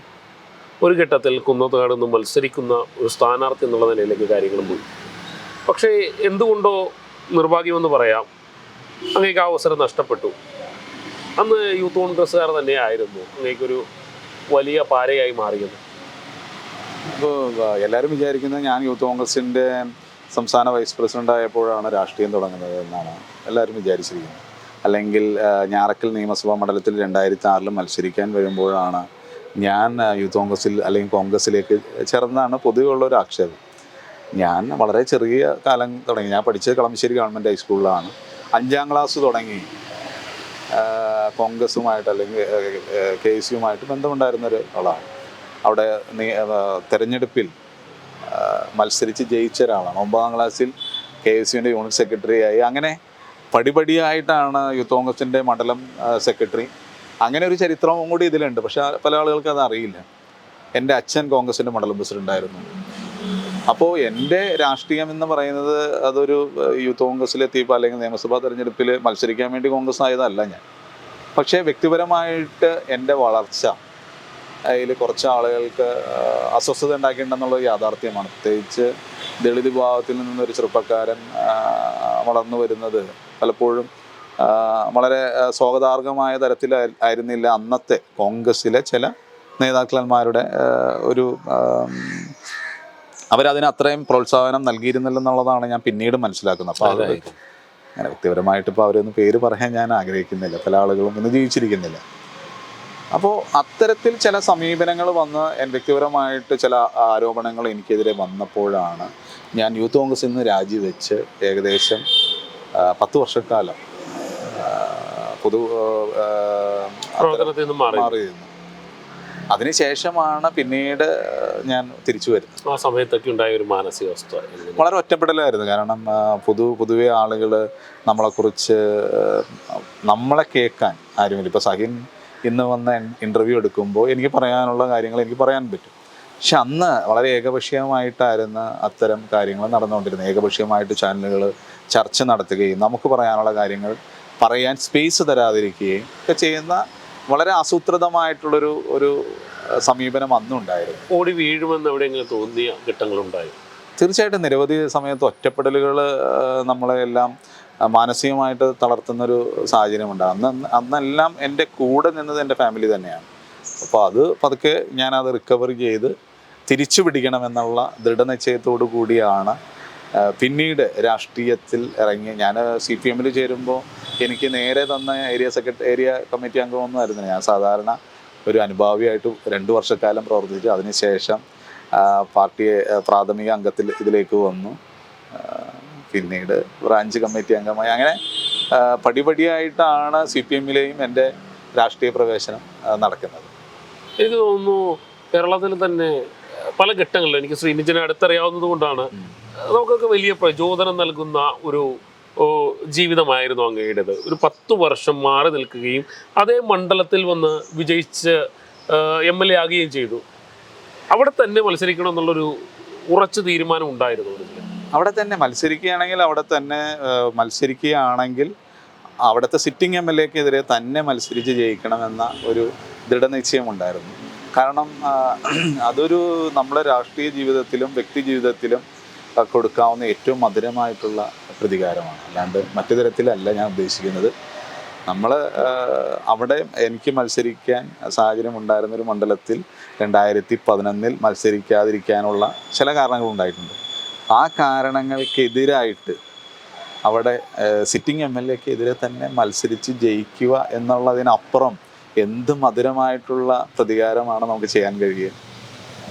ഒരു ഘട്ടത്തിൽ കുന്നത്തുകാട് നിന്ന് മത്സരിക്കുന്ന ഒരു സ്ഥാനാർത്ഥി എന്നുള്ള നിലയിലേക്ക് കാര്യങ്ങൾ പോയി. പക്ഷേ എന്തുകൊണ്ടോ നിർഭാഗ്യമെന്ന് പറയാം, അങ്ങേക്ക് ആ അവസരം നഷ്ടപ്പെട്ടു. അന്ന് യൂത്ത് കോൺഗ്രസ്സുകാർ തന്നെയായിരുന്നു അങ്ങേക്കൊരു വലിയ പാരയായി മാറിയത്. ഇപ്പോൾ എല്ലാവരും വിചാരിക്കുന്നത് ഞാൻ യൂത്ത് കോൺഗ്രസിൻ്റെ സംസ്ഥാന വൈസ് പ്രസിഡന്റ് ആയപ്പോഴാണ് രാഷ്ട്രീയം തുടങ്ങുന്നത് എന്നാണ് എല്ലാവരും വിചാരിച്ചിരിക്കുന്നത്. അല്ലെങ്കിൽ ഞാറക്കൽ നിയമസഭാ മണ്ഡലത്തിൽ 2006 മത്സരിക്കാൻ വരുമ്പോഴാണ് ഞാൻ യൂത്ത് കോൺഗ്രസിൽ അല്ലെങ്കിൽ കോൺഗ്രസിലേക്ക് ചേർന്നതാണ് പൊതുവെയുള്ള ഒരു ആക്ഷേപം. ഞാൻ വളരെ ചെറിയ കാലം തുടങ്ങി. ഞാൻ പഠിച്ചത് കളമശ്ശേരി ഗവൺമെൻറ് ഹൈസ്കൂളിലാണ്. 5ാം ക്ലാസ് തുടങ്ങി കോൺഗ്രസുമായിട്ട് അല്ലെങ്കിൽ KSUമായിട്ട് ബന്ധമുണ്ടായിരുന്നൊരു ആളാണ്. അവിടെ തെരഞ്ഞെടുപ്പിൽ മത്സരിച്ച് ജയിച്ച ഒരാളാണ്. 9ാം ക്ലാസ്സിൽ KSUവിൻ്റെ യൂണിറ്റ് സെക്രട്ടറി ആയി. അങ്ങനെ പടിപടിയായിട്ടാണ് യൂത്ത് കോൺഗ്രസിൻ്റെ മണ്ഡലം സെക്രട്ടറി. അങ്ങനെ ഒരു ചരിത്രവും കൂടി ഇതിലുണ്ട്. പക്ഷേ പല ആളുകൾക്ക് അത് അറിയില്ല. എൻ്റെ അച്ഛൻ കോൺഗ്രസിൻ്റെ മണ്ഡലം പ്രസിഡൻ്റായിരുന്നു. അപ്പോൾ എൻ്റെ രാഷ്ട്രീയം എന്ന് പറയുന്നത് അതൊരു യൂത്ത് കോൺഗ്രസ്സിലെത്തിയപ്പോൾ അല്ലെങ്കിൽ നിയമസഭാ തെരഞ്ഞെടുപ്പിൽ മത്സരിക്കാൻ വേണ്ടി കോൺഗ്രസ് ആയതല്ല ഞാൻ. പക്ഷേ വ്യക്തിപരമായിട്ട് എൻ്റെ വളർച്ച അതിൽ കുറച്ച് ആളുകൾക്ക് അസ്വസ്ഥത ഉണ്ടാക്കിയിട്ടുണ്ടെന്നുള്ളത് യാഥാർത്ഥ്യമാണ്. പ്രത്യേകിച്ച് ദളിത് വിഭാഗത്തിൽ നിന്നൊരു ചെറുപ്പക്കാരൻ വളർന്നു വരുന്നത് പലപ്പോഴും വളരെ സ്വാഗതാർഹമായ തരത്തിലായിരുന്നില്ല അന്നത്തെ കോൺഗ്രസ്സിലെ ചില നേതാക്കന്മാരുടെ ഒരു അവരതിന് അത്രയും പ്രോത്സാഹനം നൽകിയിരുന്നില്ലെന്നുള്ളതാണ് ഞാൻ പിന്നീട് മനസ്സിലാക്കുന്നത്. അപ്പോൾ അത് അങ്ങനെ വ്യക്തിപരമായിട്ട് ഇപ്പോൾ അവരൊന്നും പേര് പറയാൻ ഞാൻ ആഗ്രഹിക്കുന്നില്ല. പല ആളുകളും ഇന്ന് ജീവിച്ചിരിക്കുന്നില്ല. അപ്പോൾ അത്തരത്തിൽ ചില സമീപനങ്ങൾ വന്ന് വ്യക്തിപരമായിട്ട് ചില ആരോപണങ്ങൾ എനിക്കെതിരെ വന്നപ്പോഴാണ് ഞാൻ യൂത്ത് കോൺഗ്രസിൽ നിന്ന് രാജിവെച്ച് ഏകദേശം 10 വർഷക്കാലം മാറിയിരുന്നു. അതിനുശേഷമാണ് പിന്നീട് ഞാൻ തിരിച്ചു വരുന്നത്. ആ സമയത്തൊക്കെ ഉണ്ടായ ഒരു മാനസികാവസ്ഥ വളരെ ഒറ്റപ്പെടലായിരുന്നു. കാരണം പൊതുവെ ആളുകൾ നമ്മളെക്കുറിച്ച് നമ്മളെ കേൾക്കാൻ ആരുമില്ല. ഇപ്പോൾ സഹിൻ ഇന്ന് വന്ന് ഇൻ്റർവ്യൂ എടുക്കുമ്പോൾ എനിക്ക് പറയാനുള്ള കാര്യങ്ങൾ എനിക്ക് പറയാൻ പറ്റും. പക്ഷെ അന്ന് വളരെ ഏകപക്ഷീയമായിട്ടായിരുന്നു അത്തരം കാര്യങ്ങൾ നടന്നുകൊണ്ടിരുന്നത്. ഏകപക്ഷീയമായിട്ട് ചാനലുകൾ ചർച്ച നടത്തുകയും നമുക്ക് പറയാനുള്ള കാര്യങ്ങൾ പറയാൻ സ്പേസ് തരാതിരിക്കുകയും ഒക്കെ ചെയ്യുന്ന വളരെ ആസൂത്രിതമായിട്ടുള്ളൊരു സമീപനം അന്നുണ്ടായിരുന്നു. ഓടി വീഴുമെന്ന് എവിടെയെങ്കിലും തോന്നിയ ഘട്ടങ്ങളുണ്ടായി? തീർച്ചയായിട്ടും നിരവധി സമയത്ത് ഒറ്റപ്പെടലുകൾ നമ്മളെല്ലാം മാനസികമായിട്ട് തളർത്തുന്നൊരു സാഹചര്യമുണ്ട്. അന്നെല്ലാം എൻ്റെ കൂടെ നിന്നത് എൻ്റെ ഫാമിലി തന്നെയാണ്. അപ്പോൾ അത് പതുക്കെ ഞാനത് റിക്കവർ ചെയ്ത് തിരിച്ചു പിടിക്കണമെന്നുള്ള ദൃഢനിശ്ചയത്തോടു കൂടിയാണ് പിന്നീട് രാഷ്ട്രീയത്തിൽ ഇറങ്ങി. ഞാൻ CPM ചേരുമ്പോൾ എനിക്ക് നേരെ തന്ന ഏരിയ കമ്മിറ്റി അംഗമൊന്നും ആയിരുന്നില്ല. ഞാൻ സാധാരണ ഒരു അനുഭാവിയായിട്ട് 2 വർഷക്കാലം പ്രവർത്തിച്ചു. അതിനുശേഷം പാർട്ടിയെ പ്രാഥമിക അംഗത്തിൽ ഇതിലേക്ക് വന്നു. പിന്നീട് ബ്രാഞ്ച് കമ്മിറ്റി അംഗമായി. അങ്ങനെ പടിപടിയായിട്ടാണ് CPM എൻ്റെ രാഷ്ട്രീയ പ്രവേശനം നടക്കുന്നത്. എനിക്ക് തോന്നുന്നു കേരളത്തിൽ തന്നെ പല ഘട്ടങ്ങളിലും, എനിക്ക് ശ്രീനിജിനെ അടുത്തറിയാവുന്നത് കൊണ്ടാണ്, നമുക്കൊക്കെ വലിയ പ്രചോദനം നൽകുന്ന ഒരു ജീവിതമായിരുന്നു അങ്ങയുടേത്. ഒരു 10 വർഷം മാറി നിൽക്കുകയും അതേ മണ്ഡലത്തിൽ വന്ന് വിജയിച്ച് MLA ആകുകയും ചെയ്തു. അവിടെ തന്നെ മത്സരിക്കണം എന്നുള്ളൊരു ഉറച്ച തീരുമാനം ഉണ്ടായിരുന്നു. അവിടെ തന്നെ മത്സരിക്കുകയാണെങ്കിൽ അവിടുത്തെ സിറ്റിംഗ് MLAക്കെതിരെ തന്നെ മത്സരിച്ച് ജയിക്കണമെന്ന ഒരു ദൃഢനിശ്ചയമുണ്ടായിരുന്നു. കാരണം അതൊരു നമ്മുടെ രാഷ്ട്രീയ ജീവിതത്തിലും വ്യക്തി ജീവിതത്തിലും കൊടുക്കാവുന്ന ഏറ്റവും മധുരമായിട്ടുള്ള പ്രതികാരമാണ്. അല്ലാണ്ട് മറ്റു തരത്തിലല്ല ഞാൻ ഉദ്ദേശിക്കുന്നത്. നമ്മൾ അവിടെ എനിക്ക് മത്സരിക്കാൻ സാഹചര്യം ഉണ്ടായിരുന്നൊരു മണ്ഡലത്തിൽ 2011 മത്സരിക്കാതിരിക്കാനുള്ള ചില കാരണങ്ങളുണ്ടായിട്ടുണ്ട്. ആ കാരണങ്ങൾക്കെതിരായിട്ട് അവിടെ സിറ്റിംഗ് MLAക്കെതിരെ തന്നെ മത്സരിച്ച് ജയിക്കുക എന്നുള്ളതിനപ്പുറം എന്ത് മധുരമായിട്ടുള്ള പ്രതികാരമാണ് നമുക്ക് ചെയ്യാൻ കഴിയുക.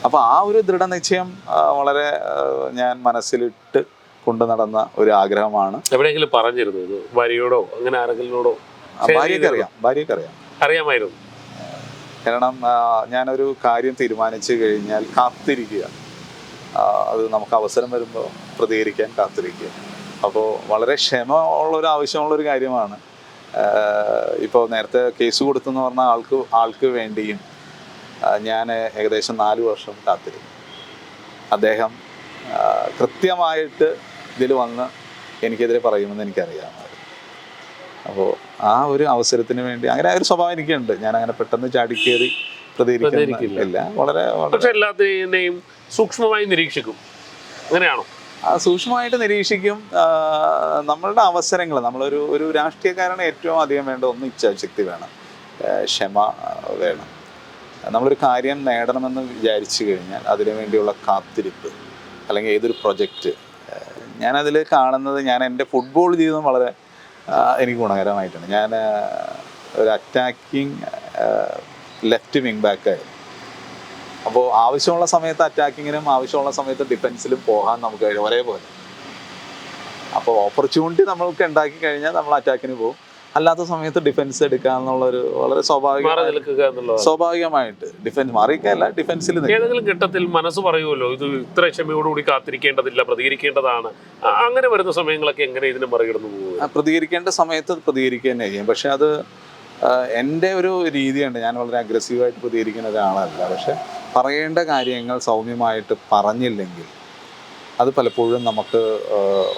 അപ്പോൾ ആ ഒരു ദൃഢനിശ്ചയം വളരെ ഞാൻ മനസ്സിലിട്ട് കൊണ്ടു നടന്ന ഒരു ആഗ്രഹമാണ്. എവിടെയെങ്കിലും പറഞ്ഞിരുന്നു ഇത് ഭാര്യയോടോ അങ്ങനെ ആരെങ്കിലോടോ? ഭാര്യയ്ക്കറിയാം. അറിയാമായിരുന്നു. കാരണം ഞാനൊരു കാര്യം തീരുമാനിച്ചു കഴിഞ്ഞാൽ കാത്തിരിക്കുക, അത് നമുക്ക് അവസരം വരുമ്പോൾ പ്രതികരിക്കാൻ കാത്തിരിക്കുക. അപ്പോൾ വളരെ ക്ഷമ ഉള്ളൊരു ആവശ്യമുള്ളൊരു കാര്യമാണ്. ഇപ്പോൾ നേരത്തെ കേസ് കൊടുത്തെന്ന് പറഞ്ഞ ആൾക്ക് വേണ്ടിയും ഞാൻ ഏകദേശം 4 വർഷം കാത്തിരുന്നു. അദ്ദേഹം കൃത്യമായിട്ട് ഇതിൽ വന്ന് എനിക്കെതിരെ പറയുമെന്ന് എനിക്കറിയാമായിരുന്നു. അപ്പോൾ ആ ഒരു അവസരത്തിന് വേണ്ടി അങ്ങനെ ഒരു സ്വഭാവം എനിക്കുണ്ട്. ഞാൻ അങ്ങനെ പെട്ടെന്ന് ചാടിക്കേറി പ്രതികരിക്കില്ല. വളരെ പക്ഷെ എല്ലാത്തിനെയും സൂക്ഷ്മമായി നിരീക്ഷിക്കും. അങ്ങനെയാണോ? സൂക്ഷ്മമായിട്ട് നിരീക്ഷിക്കും. നമ്മളുടെ അവസരങ്ങൾ, ഒരു രാഷ്ട്രീയക്കാരന് ഏറ്റവും അധികം വേണ്ട ഒന്ന് ഇച്ഛാശക്തി വേണം, ക്ഷമ വേണം. നമ്മളൊരു കാര്യം നേടണമെന്ന് വിചാരിച്ചു കഴിഞ്ഞാൽ അതിനു വേണ്ടിയുള്ള കാത്തിരിപ്പ്, അല്ലെങ്കിൽ ഏതൊരു പ്രൊജക്റ്റ്, ഞാനതിൽ കാണുന്നത്, ഞാൻ എൻ്റെ ഫുട്ബോൾ ജീവിതം വളരെ എനിക്ക് ഗുണകരമായിട്ടാണ്. ഞാൻ ഒരു അറ്റാക്കിങ് ലെഫ്റ്റ് വിങ് ബാക്കായിരുന്നു. അപ്പോൾ ആവശ്യമുള്ള സമയത്ത് അറ്റാക്കിങ്ങിനും ആവശ്യമുള്ള സമയത്ത് ഡിഫെൻസിലും പോകാൻ നമുക്ക് കഴിയും ഒരേപോലെ. അപ്പോൾ ഓപ്പർച്യൂണിറ്റി നമ്മൾക്ക് ഉണ്ടാക്കി കഴിഞ്ഞാൽ നമ്മൾ അറ്റാക്കിന് പോകും, അല്ലാത്ത സമയത്ത് ഡിഫെൻസ് എടുക്കുക എന്നുള്ളൊരു വളരെ സ്വാഭാവികമായിട്ട് ഡിഫെൻസ് മാറിയിക്കല്ല, ഡിഫെൻസിൽ ഏതെങ്കിലും ഘട്ടത്തിൽ മനസ്സ് പറയുമല്ലോ ഇത് ഇത്ര ക്ഷമയോടുകൂടി കാത്തിരിക്കേണ്ടതില്ല, പ്രതികരിക്കേണ്ടതാണ്. അങ്ങനെ വരുന്ന സമയങ്ങളൊക്കെ എങ്ങനെ ഇതിനെ മറികടന്നു പോകും? പ്രതികരിക്കേണ്ട സമയത്ത് പ്രതികരിക്കുക തന്നെ ചെയ്യും. പക്ഷെ അത് എൻ്റെ ഒരു രീതിയുണ്ട്, ഞാൻ വളരെ അഗ്രസീവായിട്ട് പ്രതികരിക്കുന്ന ഒരാളല്ല. പക്ഷെ പറയേണ്ട കാര്യങ്ങൾ സൗമ്യമായിട്ട് പറഞ്ഞില്ലെങ്കിൽ അത് പലപ്പോഴും നമുക്ക്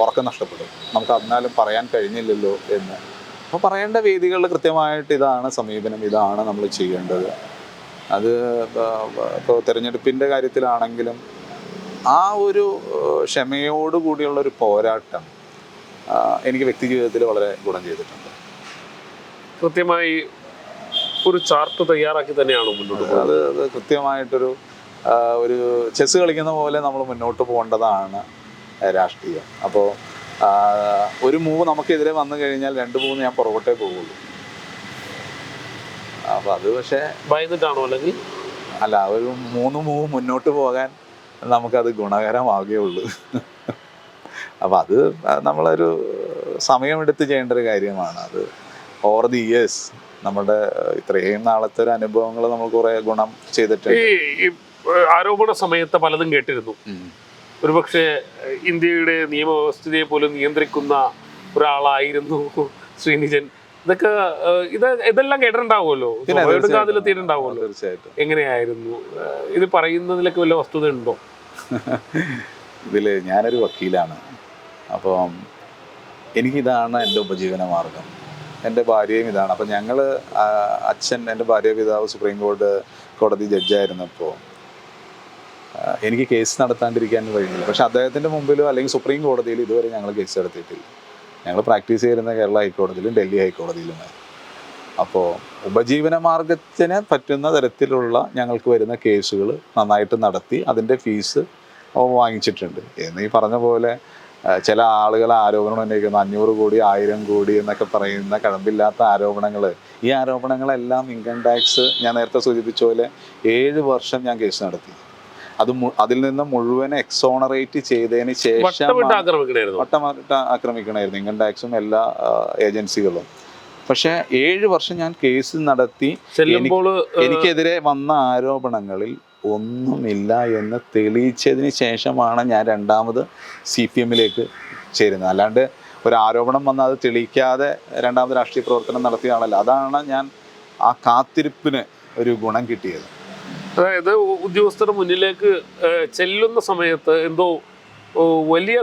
ഉറക്കം നഷ്ടപ്പെടും. നമുക്ക് അതിനാലും പറയാൻ കഴിഞ്ഞില്ലല്ലോ എന്ന്. അപ്പോൾ പറയേണ്ട വേദികളിൽ കൃത്യമായിട്ട് ഇതാണ് സമീപനം, ഇതാണ് നമ്മൾ ചെയ്യേണ്ടത്. അത് ഇപ്പോൾ തിരഞ്ഞെടുപ്പിൻ്റെ കാര്യത്തിലാണെങ്കിലും ആ ഒരു ക്ഷമയോടുകൂടിയുള്ളൊരു പോരാട്ടം എനിക്ക് വ്യക്തി ജീവിതത്തിൽ വളരെ ഗുണം ചെയ്തിട്ടുണ്ട്. കൃത്യമായി ഒരു ചാർട്ട് തയ്യാറാക്കി തന്നെയാണോ മുന്നോട്ട് പോകുന്നത്? അത് കൃത്യമായിട്ടൊരു ഒരു ചെസ് കളിക്കുന്ന പോലെ നമ്മൾ മുന്നോട്ട് പോകേണ്ടതാണ് രാഷ്ട്രീയം. അപ്പോൾ ഒരു മൂവ് നമുക്കെതിരെ വന്നു കഴിഞ്ഞാൽ 2 മൂവ് ഞാൻ പുറകോട്ടേ പോകുള്ളൂ. അപ്പോൾ അത് പക്ഷേ ഭയന്നിട്ടാണോ, അല്ലെങ്കിൽ അല്ല, ഒരു 3 മൂവ് മുന്നോട്ട് പോകാൻ നമുക്കത് ഗുണകരമാകുകയുള്ളൂ. അപ്പോൾ അത് നമ്മളൊരു സമയമെടുത്ത് ചെയ്യേണ്ട ഒരു കാര്യമാണ്. അത് ഓവർ ദി ഇയേഴ്സ് നമ്മുടെ ഇത്രയും നാളത്തെ ഒരു അനുഭവങ്ങൾ നമ്മൾ കുറെ ഗുണം ചെയ്തിട്ടുണ്ട്. ഈ ആരോപണ സമയത്ത് പലതും കേട്ടിരുന്നു. ഒരുപക്ഷെ ഇന്ത്യയുടെ നിയമവ്യവസ്ഥയെ പോലും നിയന്ത്രിക്കുന്ന ഒരാളായിരുന്നു ശ്രീനിജൻ. ഇതെല്ലാം കേട്ടിട്ടുണ്ടാവുമല്ലോ, അതിലെത്തിയിട്ടുണ്ടാവുമല്ലോ. തീർച്ചയായിട്ടും. എങ്ങനെയായിരുന്നു ഇത് പറയുന്നതിലൊക്കെ വല്ല വസ്തുത ഉണ്ടോ? ഇതില് ഞാനൊരു വക്കീലാണ്. അപ്പം എനിക്കിതാണ് എൻ്റെ ഉപജീവന മാർഗം. എൻ്റെ ഭാര്യയും ഇതാണ്. അപ്പം ഞങ്ങൾ അച്ഛൻ, എൻ്റെ ഭാര്യ പിതാവ് സുപ്രീം കോടതി ജഡ്ജായിരുന്നപ്പോൾ എനിക്ക് കേസ് നടത്താണ്ടിരിക്കാൻ കഴിയില്ല. പക്ഷെ അദ്ദേഹത്തിൻ്റെ മുമ്പിലോ അല്ലെങ്കിൽ സുപ്രീം കോടതിയിലും ഇതുവരെ ഞങ്ങൾ കേസ് നടത്തിയിട്ടില്ല. ഞങ്ങൾ പ്രാക്ടീസ് ചെയ്യുന്ന കേരള ഹൈക്കോടതിയിലും ഡൽഹി ഹൈക്കോടതിയിലുമായി. അപ്പോൾ ഉപജീവന മാർഗത്തിന് പറ്റുന്ന തരത്തിലുള്ള ഞങ്ങൾക്ക് വരുന്ന കേസുകൾ നന്നായിട്ട് നടത്തി അതിൻ്റെ ഫീസ് വാങ്ങിച്ചിട്ടുണ്ട്. എന്ന് ഈ പറഞ്ഞ പോലെ ചില ആളുകൾ ആരോപണം ഉന്നയിക്കുന്നു 500 കോടി 1000 കോടി എന്നൊക്കെ പറയുന്ന കഴമ്പില്ലാത്ത ആരോപണങ്ങൾ. ഈ ആരോപണങ്ങളെല്ലാം ഇൻകം ടാക്സ്, ഞാൻ നേരത്തെ സൂചിപ്പിച്ച പോലെ 7 വർഷം ഞാൻ കേസ് നടത്തി. അതിൽ നിന്ന് മുഴുവൻ എക്സോണറേറ്റ് ചെയ്തതിന് ശേഷം വട്ടമായിട്ട് ആക്രമിക്കണമായിരുന്നു ഇൻകം ടാക്സും എല്ലാ ഏജൻസികളും. പക്ഷെ 7 വർഷം ഞാൻ കേസ് നടത്തി. എനിക്കെതിരെ വന്ന ആരോപണങ്ങളിൽ ഒന്നുമില്ല എന്ന് തെളിയിച്ചതിന് ശേഷമാണ് ഞാൻ രണ്ടാമത് CPM-ലേക്ക് ചേരുന്നത്. അല്ലാണ്ട് ഒരു ആരോപണം വന്നാൽ അത് തെളിയിക്കാതെ രണ്ടാമത് രാഷ്ട്രീയ പ്രവർത്തനം നടത്തിയ ആളല്ല. അതാണ് ഞാൻ ആ കാത്തിരിപ്പിന് ഒരു ഗുണം കിട്ടിയത്. അതായത് ഉദ്യോഗസ്ഥരുടെ മുന്നിലേക്ക് ചെല്ലുന്ന സമയത്ത് എന്തോ വലിയ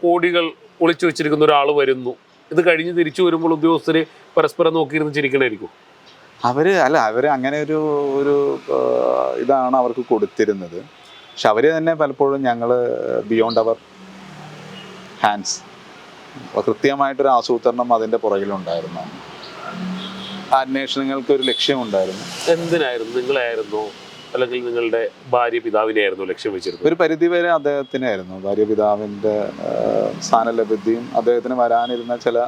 കോടികൾ ഒളിച്ചു വെച്ചിരിക്കുന്ന ഒരാൾ വരുന്നു. ഇത് കഴിഞ്ഞ് തിരിച്ചു വരുമ്പോൾ ഉദ്യോഗസ്ഥർ പരസ്പരം നോക്കിയിരുന്ന് ചിരിക്കണമായിരിക്കും. അവർ അങ്ങനെ ഒരു ഇതാണ് അവർക്ക് കൊടുത്തിരുന്നത്. പക്ഷെ അവർ തന്നെ പലപ്പോഴും ഞങ്ങൾ ബിയോണ്ട് അവർ ഹാൻഡ്സ്, കൃത്യമായിട്ടൊരു ആസൂത്രണം അതിൻ്റെ പുറകിലുണ്ടായിരുന്നു. അന്വേഷണങ്ങൾക്ക് ഒരു ലക്ഷ്യമുണ്ടായിരുന്നു. എന്തിനായിരുന്നു? നിങ്ങളായിരുന്നോ അല്ലെങ്കിൽ നിങ്ങളുടെ ഭാര്യ പിതാവിനെയായിരുന്നു ലക്ഷ്യം വെച്ചിരുന്നത്? ഒരു പരിധിവരെ അദ്ദേഹത്തിനായിരുന്നു. ഭാര്യ പിതാവിൻ്റെ സ്ഥാനലബ്ധിയും അദ്ദേഹത്തിന് വരാനിരുന്ന ചില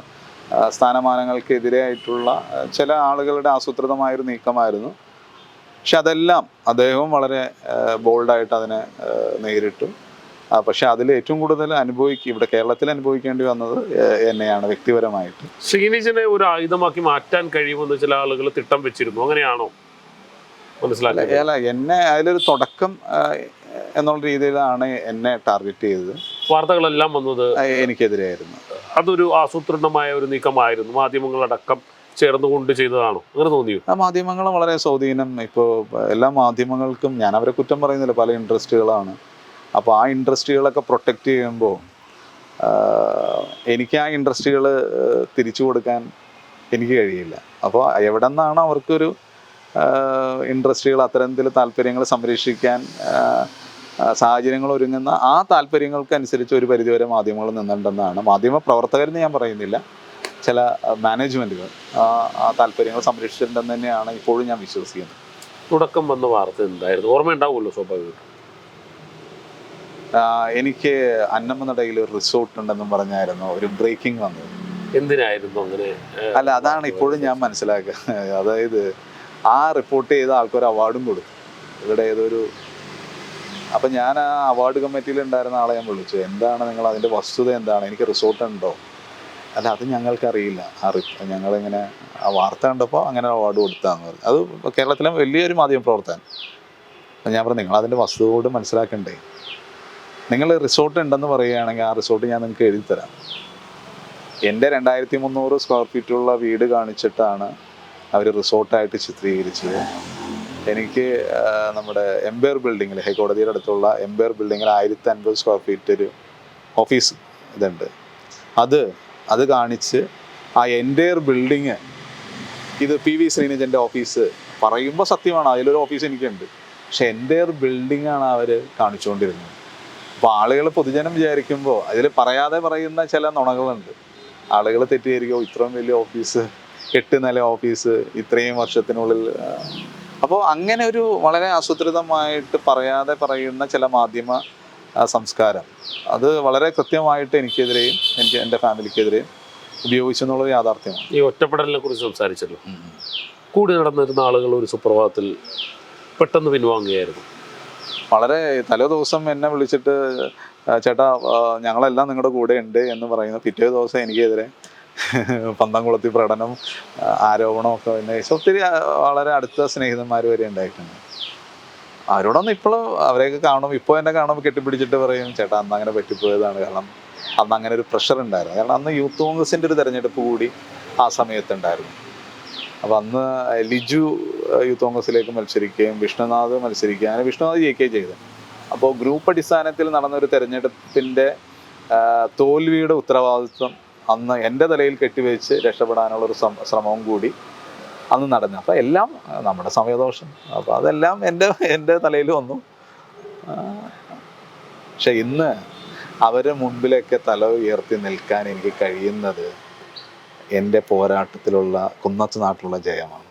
സ്ഥാനമാനങ്ങൾക്കെതിരായിട്ടുള്ള ചില ആളുകളുടെ ആസൂത്രിതമായൊരു നീക്കമായിരുന്നു. പക്ഷെ അതെല്ലാം അദ്ദേഹവും വളരെ ബോൾഡായിട്ട് അതിനെ നേരിട്ടു. പക്ഷെ അതിൽ ഏറ്റവും കൂടുതൽ ഇവിടെ കേരളത്തിൽ അനുഭവിക്കേണ്ടി വന്നത് എന്നെയാണ് വ്യക്തിപരമായിട്ട്. ശ്രീനിജനെ ഒരു ആയുധമാക്കി മാറ്റാൻ കഴിയുമെന്ന് ചില ആളുകൾ തിട്ടം വെച്ചിരുന്നു. അങ്ങനെയാണോ മനസ്സിലാക്കുക? അല്ല, എന്നെ അതിലൊരു തുടക്കം എന്നുള്ള രീതിയിലാണ് എന്നെ ടാർഗറ്റ് ചെയ്തത്. വാർത്തകളെല്ലാം വന്നത് എനിക്കെതിരെയായിരുന്നു. അതൊരു ആസൂത്രിതമായ ഒരു നീക്കമായിരുന്നു, മാധ്യമങ്ങളടക്കം ചേർന്നുകൊണ്ട് ചെയ്തതാണോ? അങ്ങനെ തോന്നിയോ? ആ മാധ്യമങ്ങൾ വളരെ സ്വാധീനം. ഇപ്പോൾ എല്ലാ മാധ്യമങ്ങൾക്കും, ഞാൻ അവരെ കുറ്റം പറയുന്നില്ല, പല ഇൻട്രസ്റ്റുകളാണ്. അപ്പോൾ ആ ഇൻട്രസ്റ്റുകളൊക്കെ പ്രൊട്ടക്റ്റ് ചെയ്യുമ്പോൾ എനിക്ക് ആ ഇൻട്രസ്റ്റുകൾ തിരിച്ചു കൊടുക്കാൻ എനിക്ക് കഴിയില്ല. അപ്പോൾ എവിടെ നിന്നാണ് അവർക്കൊരു ഇൻട്രസ്റ്റുകൾ, അത്തരത്തിൽ താല്പര്യങ്ങൾ സംരക്ഷിക്കാൻ സാഹചര്യങ്ങൾ ഒരുങ്ങുന്ന ആ താല്പര്യങ്ങൾക്കനുസരിച്ച് ഒരു പരിധിവരെ മാധ്യമങ്ങൾ നിന്നിട്ടുണ്ടെന്നാണ്, മാധ്യമ പ്രവർത്തകരെന്ന് ഞാൻ പറയുന്നില്ല, ചില മാനേജ്മെൻറ്റുകൾ ആ താല്പര്യങ്ങൾ സംരക്ഷിച്ചിട്ടുണ്ടെന്ന് തന്നെയാണ് ഇപ്പോഴും ഞാൻ വിശ്വസിക്കുന്നത്. തുടക്കം വന്ന വാർത്ത എന്തായിരുന്നു? ഓർമ്മയുണ്ടാവുമല്ലോ സ്വാഭാവികമായിട്ടും. എനിക്ക് അന്നമനടയിൽ ഒരു റിസോർട്ട് ഉണ്ടെന്നും പറഞ്ഞായിരുന്നു ഒരു ബ്രേക്കിംഗ് വന്നത്. എന്തിനായിരുന്നു അങ്ങനെ? അല്ല, അതാണ് ഇപ്പോഴും ഞാൻ മനസ്സിലാക്കുക. അതായത് ആ റിപ്പോർട്ട് ചെയ്ത ആൾക്കൊരു അവാർഡും കൊടുത്തു ഇവിടെ ഏതൊരു. അപ്പം ഞാൻ ആ അവാർഡ് കമ്മിറ്റിയിൽ ഉണ്ടായിരുന്ന ആളെ ഞാൻ വിളിച്ചു, എന്താണ് നിങ്ങൾ അതിൻ്റെ വസ്തുത എന്താണ്, എനിക്ക് റിസോർട്ട് ഉണ്ടോ? അല്ല, അത് ഞങ്ങൾക്കറിയില്ല, ഞങ്ങളിങ്ങനെ ആ വാർത്ത കണ്ടപ്പോൾ അങ്ങനെ അവാർഡ് കൊടുത്താന്ന് പറഞ്ഞു. അത് കേരളത്തിലെ വലിയൊരു മാധ്യമ പ്രവർത്തകൻ. അപ്പം ഞാൻ പറഞ്ഞു, നിങ്ങൾ അതിൻ്റെ വസ്തുതയോട് മനസ്സിലാക്കണ്ടേ, നിങ്ങൾ റിസോർട്ട് ഉണ്ടെന്ന് പറയുകയാണെങ്കിൽ ആ റിസോർട്ട് ഞാൻ നിങ്ങൾക്ക് എഴുതി തരാം. എൻ്റെ 2300 സ്ക്വയർ ഫീറ്റുള്ള വീട് കാണിച്ചിട്ടാണ് അവർ റിസോർട്ടായിട്ട് ചിത്രീകരിച്ചത്. എനിക്ക് നമ്മുടെ എംപയർ ബിൽഡിങ്ങിൽ, ഹൈക്കോടതിയുടെ അടുത്തുള്ള എംപയർ ബിൽഡിങ്ങിൽ 1050 സ്ക്വയർ ഫീറ്റ് ഒരു ഓഫീസ് ഇതുണ്ട്. അത് കാണിച്ച് ആ എൻ്റയർ ബിൽഡിങ് ഇത് PV ശ്രീനിജൻ്റെ ഓഫീസ് പറയുമ്പോൾ സത്യമാണ്, അതിലൊരു ഓഫീസ് എനിക്കുണ്ട്, പക്ഷെ എൻ്റയർ ബിൽഡിങ്ങാണ് അവർ കാണിച്ചുകൊണ്ടിരുന്നത്. അപ്പോൾ ആളുകൾ, പൊതുജനം വിചാരിക്കുമ്പോൾ അതിൽ പറയാതെ പറയുന്ന ചില നുണകളുണ്ട്. ആളുകൾ തെറ്റിദ്ധരിക്കും, ഇത്രയും വലിയ ഓഫീസ്, 8 നില ഓഫീസ് ഇത്രയും വർഷത്തിനുള്ളിൽ. അപ്പോൾ അങ്ങനെ ഒരു വളരെ ആസൂത്രിതമായിട്ട് പറയാതെ പറയുന്ന ചില മാധ്യമ സംസ്കാരം, അത് വളരെ കൃത്യമായിട്ട് എനിക്കെതിരെയും എൻ്റെ ഫാമിലിക്കെതിരെയും ഉപയോഗിച്ചു എന്നുള്ളത് യാഥാർത്ഥ്യമാണ്. ഈ ഒറ്റപ്പെടലിനെ കുറിച്ച് സംസാരിച്ചല്ലോ. കൂടി നടന്നിരുന്ന ആളുകൾ ഒരു സുപ്രഭാതത്തിൽ പെട്ടെന്ന് പിൻവാങ്ങുകയായിരുന്നു. വളരെ തലേ ദിവസം എന്നെ വിളിച്ചിട്ട്, ചേട്ടാ ഞങ്ങളെല്ലാം നിങ്ങളുടെ കൂടെ ഉണ്ട് എന്ന് പറയുന്ന പിറ്റേ ദിവസം എനിക്കെതിരെ പന്തംകുളത്തി പ്രകടനം, ആരോപണമൊക്കെ ഉന്നയിച്ച് ഒത്തിരി വളരെ അടുത്ത സ്നേഹിതന്മാർ വരെ ഉണ്ടായിട്ടുണ്ട്. അവരോടൊന്നും ഇപ്പോഴും അവരെയൊക്കെ കാണുമ്പോൾ, ഇപ്പോൾ എന്നെ കാണുമ്പോൾ കെട്ടിപ്പിടിച്ചിട്ട് പറയും, ചേട്ടാ അന്ന് അങ്ങനെ പറ്റിപ്പോയതാണ്, കാരണം അന്ന് അങ്ങനെ ഒരു പ്രഷർ ഉണ്ടായിരുന്നു. കാരണം അന്ന് യൂത്ത് കോൺഗ്രസിൻ്റെ ഒരു തെരഞ്ഞെടുപ്പ് കൂടി ആ സമയത്തുണ്ടായിരുന്നു. അപ്പോൾ അന്ന് ലിജു യൂത്ത് കോൺഗ്രസിലേക്ക് മത്സരിക്കുകയും വിഷ്ണുനാഥ് മത്സരിക്കുകയും, അങ്ങനെ വിഷ്ണുനാഥ് ജയിക്കുകയും ചെയ്തു. അപ്പോൾ ഗ്രൂപ്പ് അടിസ്ഥാനത്തിൽ നടന്നൊരു തെരഞ്ഞെടുപ്പിൻ്റെ തോൽവിയുടെ ഉത്തരവാദിത്വം അന്ന് എൻ്റെ തലയിൽ കെട്ടിവെച്ച് രക്ഷപ്പെടാനുള്ളൊരു ശ്രമവും കൂടി അന്ന് നടന്നു. അപ്പോൾ എല്ലാം നമ്മുടെ സമയദോഷം, അപ്പോൾ അതെല്ലാം എൻ്റെ തലയിൽ വന്നു. പക്ഷെ ഇന്ന് അവരെ മുൻപിലൊക്കെ തല ഉയർത്തി നിൽക്കാൻ എനിക്ക് കഴിയുന്നത് എൻ്റെ പോരാട്ടത്തിലുള്ള കുന്നത്ത് നാട്ടിലുള്ള ജയമാണ്.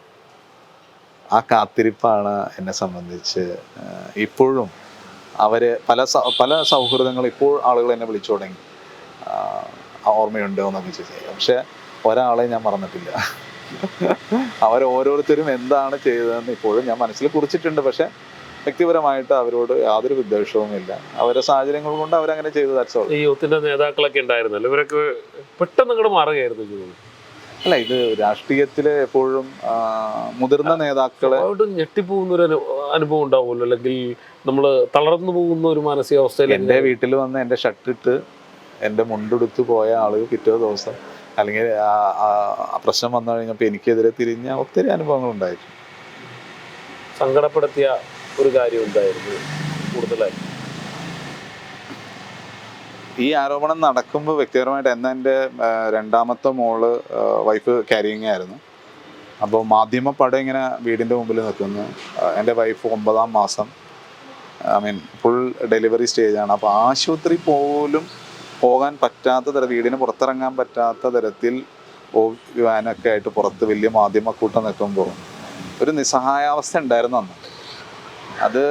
ആ കാത്തിരിപ്പാണ് എന്നെ സംബന്ധിച്ച് ഇപ്പോഴും. അവർ പല സൗഹൃദങ്ങൾ ഇപ്പോൾ ആളുകൾ എന്നെ വിളിച്ചു തുടങ്ങി, ഓർമ്മയുണ്ടോ എന്നൊക്കെ ചോദിച്ചാൽ. പക്ഷെ ഒരാളെ ഞാൻ മറന്നിട്ടില്ല. അവരോരോരുത്തരും എന്താണ് ചെയ്തതെന്ന് ഇപ്പോഴും ഞാൻ മനസ്സിൽ കുറിച്ചിട്ടുണ്ട്. പക്ഷെ വ്യക്തിപരമായിട്ട് അവരോട് യാതൊരു വിദ്വേഷവുമില്ല. അവരുടെ സാഹചര്യങ്ങൾ കൊണ്ട് അവരങ്ങനെ ചെയ്തു. ഈ യൂത്തിന്റെ നേതാക്കളൊക്കെ ഉണ്ടായിരുന്നല്ലോ, ഇവരൊക്കെ പെട്ടെന്ന് അങ്ങോട്ട് മാറുകയായിരുന്നു. അല്ല, ഇത് രാഷ്ട്രീയത്തില് എപ്പോഴും മുതിർന്ന നേതാക്കളെ ഞെട്ടിപ്പോകുന്നൊരു അനുഭവം ഉണ്ടാവുമല്ലോ, അല്ലെങ്കിൽ നമ്മൾ തളർന്നു പോകുന്ന ഒരു മാനസികാവസ്ഥയിൽ. എൻ്റെ വീട്ടിൽ വന്ന് എൻ്റെ ഷർട്ടിട്ട് എൻ്റെ മുണ്ടെടുത്ത് പോയ ആളുകൾ പിറ്റേ ദിവസം, അല്ലെങ്കിൽ ആ പ്രശ്നം വന്നു കഴിഞ്ഞപ്പോൾ എനിക്കെതിരെ തിരിഞ്ഞ ഒത്തിരി അനുഭവങ്ങൾ ഉണ്ടായിരുന്നു. സങ്കടപ്പെടുത്തിയ ഒരു കാര്യം ഉണ്ടായിരുന്നു കൂടുതലായി? ഈ ആരോപണം നടക്കുമ്പോൾ വ്യക്തിപരമായിട്ട് എൻ്റെ രണ്ടാമത്തെ മോള് വൈഫ് ക്യാരിയിങ് ആയിരുന്നു. അപ്പോൾ മാധ്യമപ്പടം ഇങ്ങനെ വീടിൻ്റെ മുമ്പിൽ നിൽക്കുന്നു. എൻ്റെ വൈഫ് 9ാം മാസം, ഫുൾ ഡെലിവറി സ്റ്റേജാണ്. അപ്പോൾ ആശുപത്രി പോലും പോകാൻ പറ്റാത്ത തരം, വീടിന് പുറത്തിറങ്ങാൻ പറ്റാത്ത തരത്തിൽ വാനൊക്കെ ആയിട്ട് പുറത്ത് വലിയ മാധ്യമക്കൂട്ടം നിൽക്കുമ്പോൾ ഒരു നിസ്സഹായാവസ്ഥ ഉണ്ടായിരുന്നു അന്ന്. അത്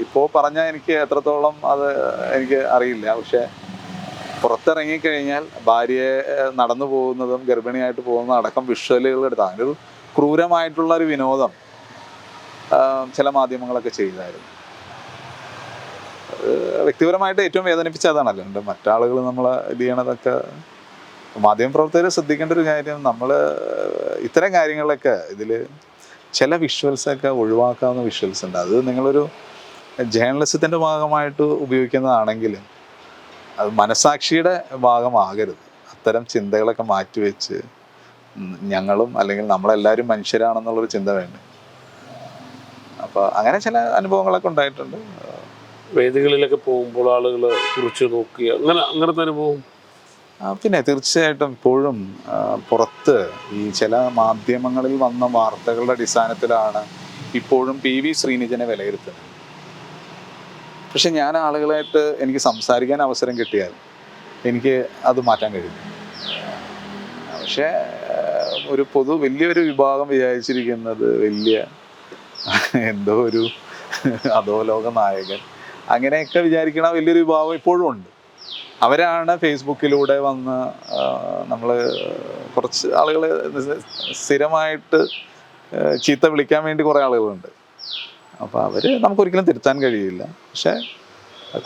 ഇപ്പോൾ പറഞ്ഞാൽ എനിക്ക് എത്രത്തോളം അത് എനിക്ക് അറിയില്ല. പക്ഷെ പുറത്തിറങ്ങിക്കഴിഞ്ഞാൽ ഭാര്യയെ നടന്നു പോകുന്നതും ഗർഭിണിയായിട്ട് പോകുന്നതും അടക്കം വിഷ്വലുകൾ എടുത്താൽ അങ്ങനെ ഒരു ക്രൂരമായിട്ടുള്ള ഒരു വിനോദം ചില മാധ്യമങ്ങളൊക്കെ ചെയ്തായിരുന്നു. വ്യക്തിപരമായിട്ട് ഏറ്റവും വേദനിപ്പിച്ച അതാണല്ലോ. എൻ്റെ മറ്റാളുകൾ നമ്മളെ ഇത് ചെയ്യണതൊക്കെ. മാധ്യമപ്രവർത്തകർ ശ്രദ്ധിക്കേണ്ട ഒരു കാര്യം, നമ്മൾ ഇത്തരം കാര്യങ്ങളൊക്കെ ഇതിൽ ചില വിഷ്വൽസൊക്കെ ഒഴിവാക്കാവുന്ന വിഷ്വൽസ് ഉണ്ട്. അത് നിങ്ങളൊരു ജേർണലിസത്തിൻ്റെ ഭാഗമായിട്ട് ഉപയോഗിക്കുന്നതാണെങ്കിൽ അത് മനസാക്ഷിയുടെ ഭാഗമാകരുത്. അത്തരം ചിന്തകളൊക്കെ മാറ്റിവെച്ച് ഞങ്ങളും അല്ലെങ്കിൽ നമ്മളെല്ലാവരും മനുഷ്യരാണെന്നുള്ളൊരു ചിന്ത വേണ്ട. അപ്പോൾ അങ്ങനെ ചില അനുഭവങ്ങളൊക്കെ ഉണ്ടായിട്ടുണ്ട്. വേദികളിലൊക്കെ പോകുമ്പോൾ ആളുകൾ കുറിച്ച് നോക്കി അങ്ങനത്തെ അനുഭവം? പിന്നെ തീർച്ചയായിട്ടും ഇപ്പോഴും പുറത്ത് ഈ ചില മാധ്യമങ്ങളിൽ വന്ന വാർത്തകളുടെ അടിസ്ഥാനത്തിലാണ് ഇപ്പോഴും PV ശ്രീനിജനെ വിലയിരുത്തുന്നത്. പക്ഷെ ഞാൻ ആളുകളായിട്ട് എനിക്ക് സംസാരിക്കാൻ അവസരം കിട്ടിയാൽ എനിക്ക് അത് മാറ്റാൻ കഴിയും. പക്ഷേ ഒരു വലിയൊരു വിഭാഗം വിചാരിച്ചിരിക്കുന്നത് വലിയ എന്തോ ഒരു അധോലോക നായകൻ അങ്ങനെയൊക്കെ വിചാരിക്കണ വലിയൊരു വിഭാഗം ഇപ്പോഴും ഉണ്ട്. അവരാണ് ഫേസ്ബുക്കിലൂടെ വന്ന് നമ്മൾ കുറച്ച് ആളുകൾ സ്ഥിരമായിട്ട് ചീത്ത വിളിക്കാൻ വേണ്ടി കുറേ ആളുകളുണ്ട്. അപ്പോൾ അവർ നമുക്കൊരിക്കലും തിരുത്താൻ കഴിയില്ല. പക്ഷേ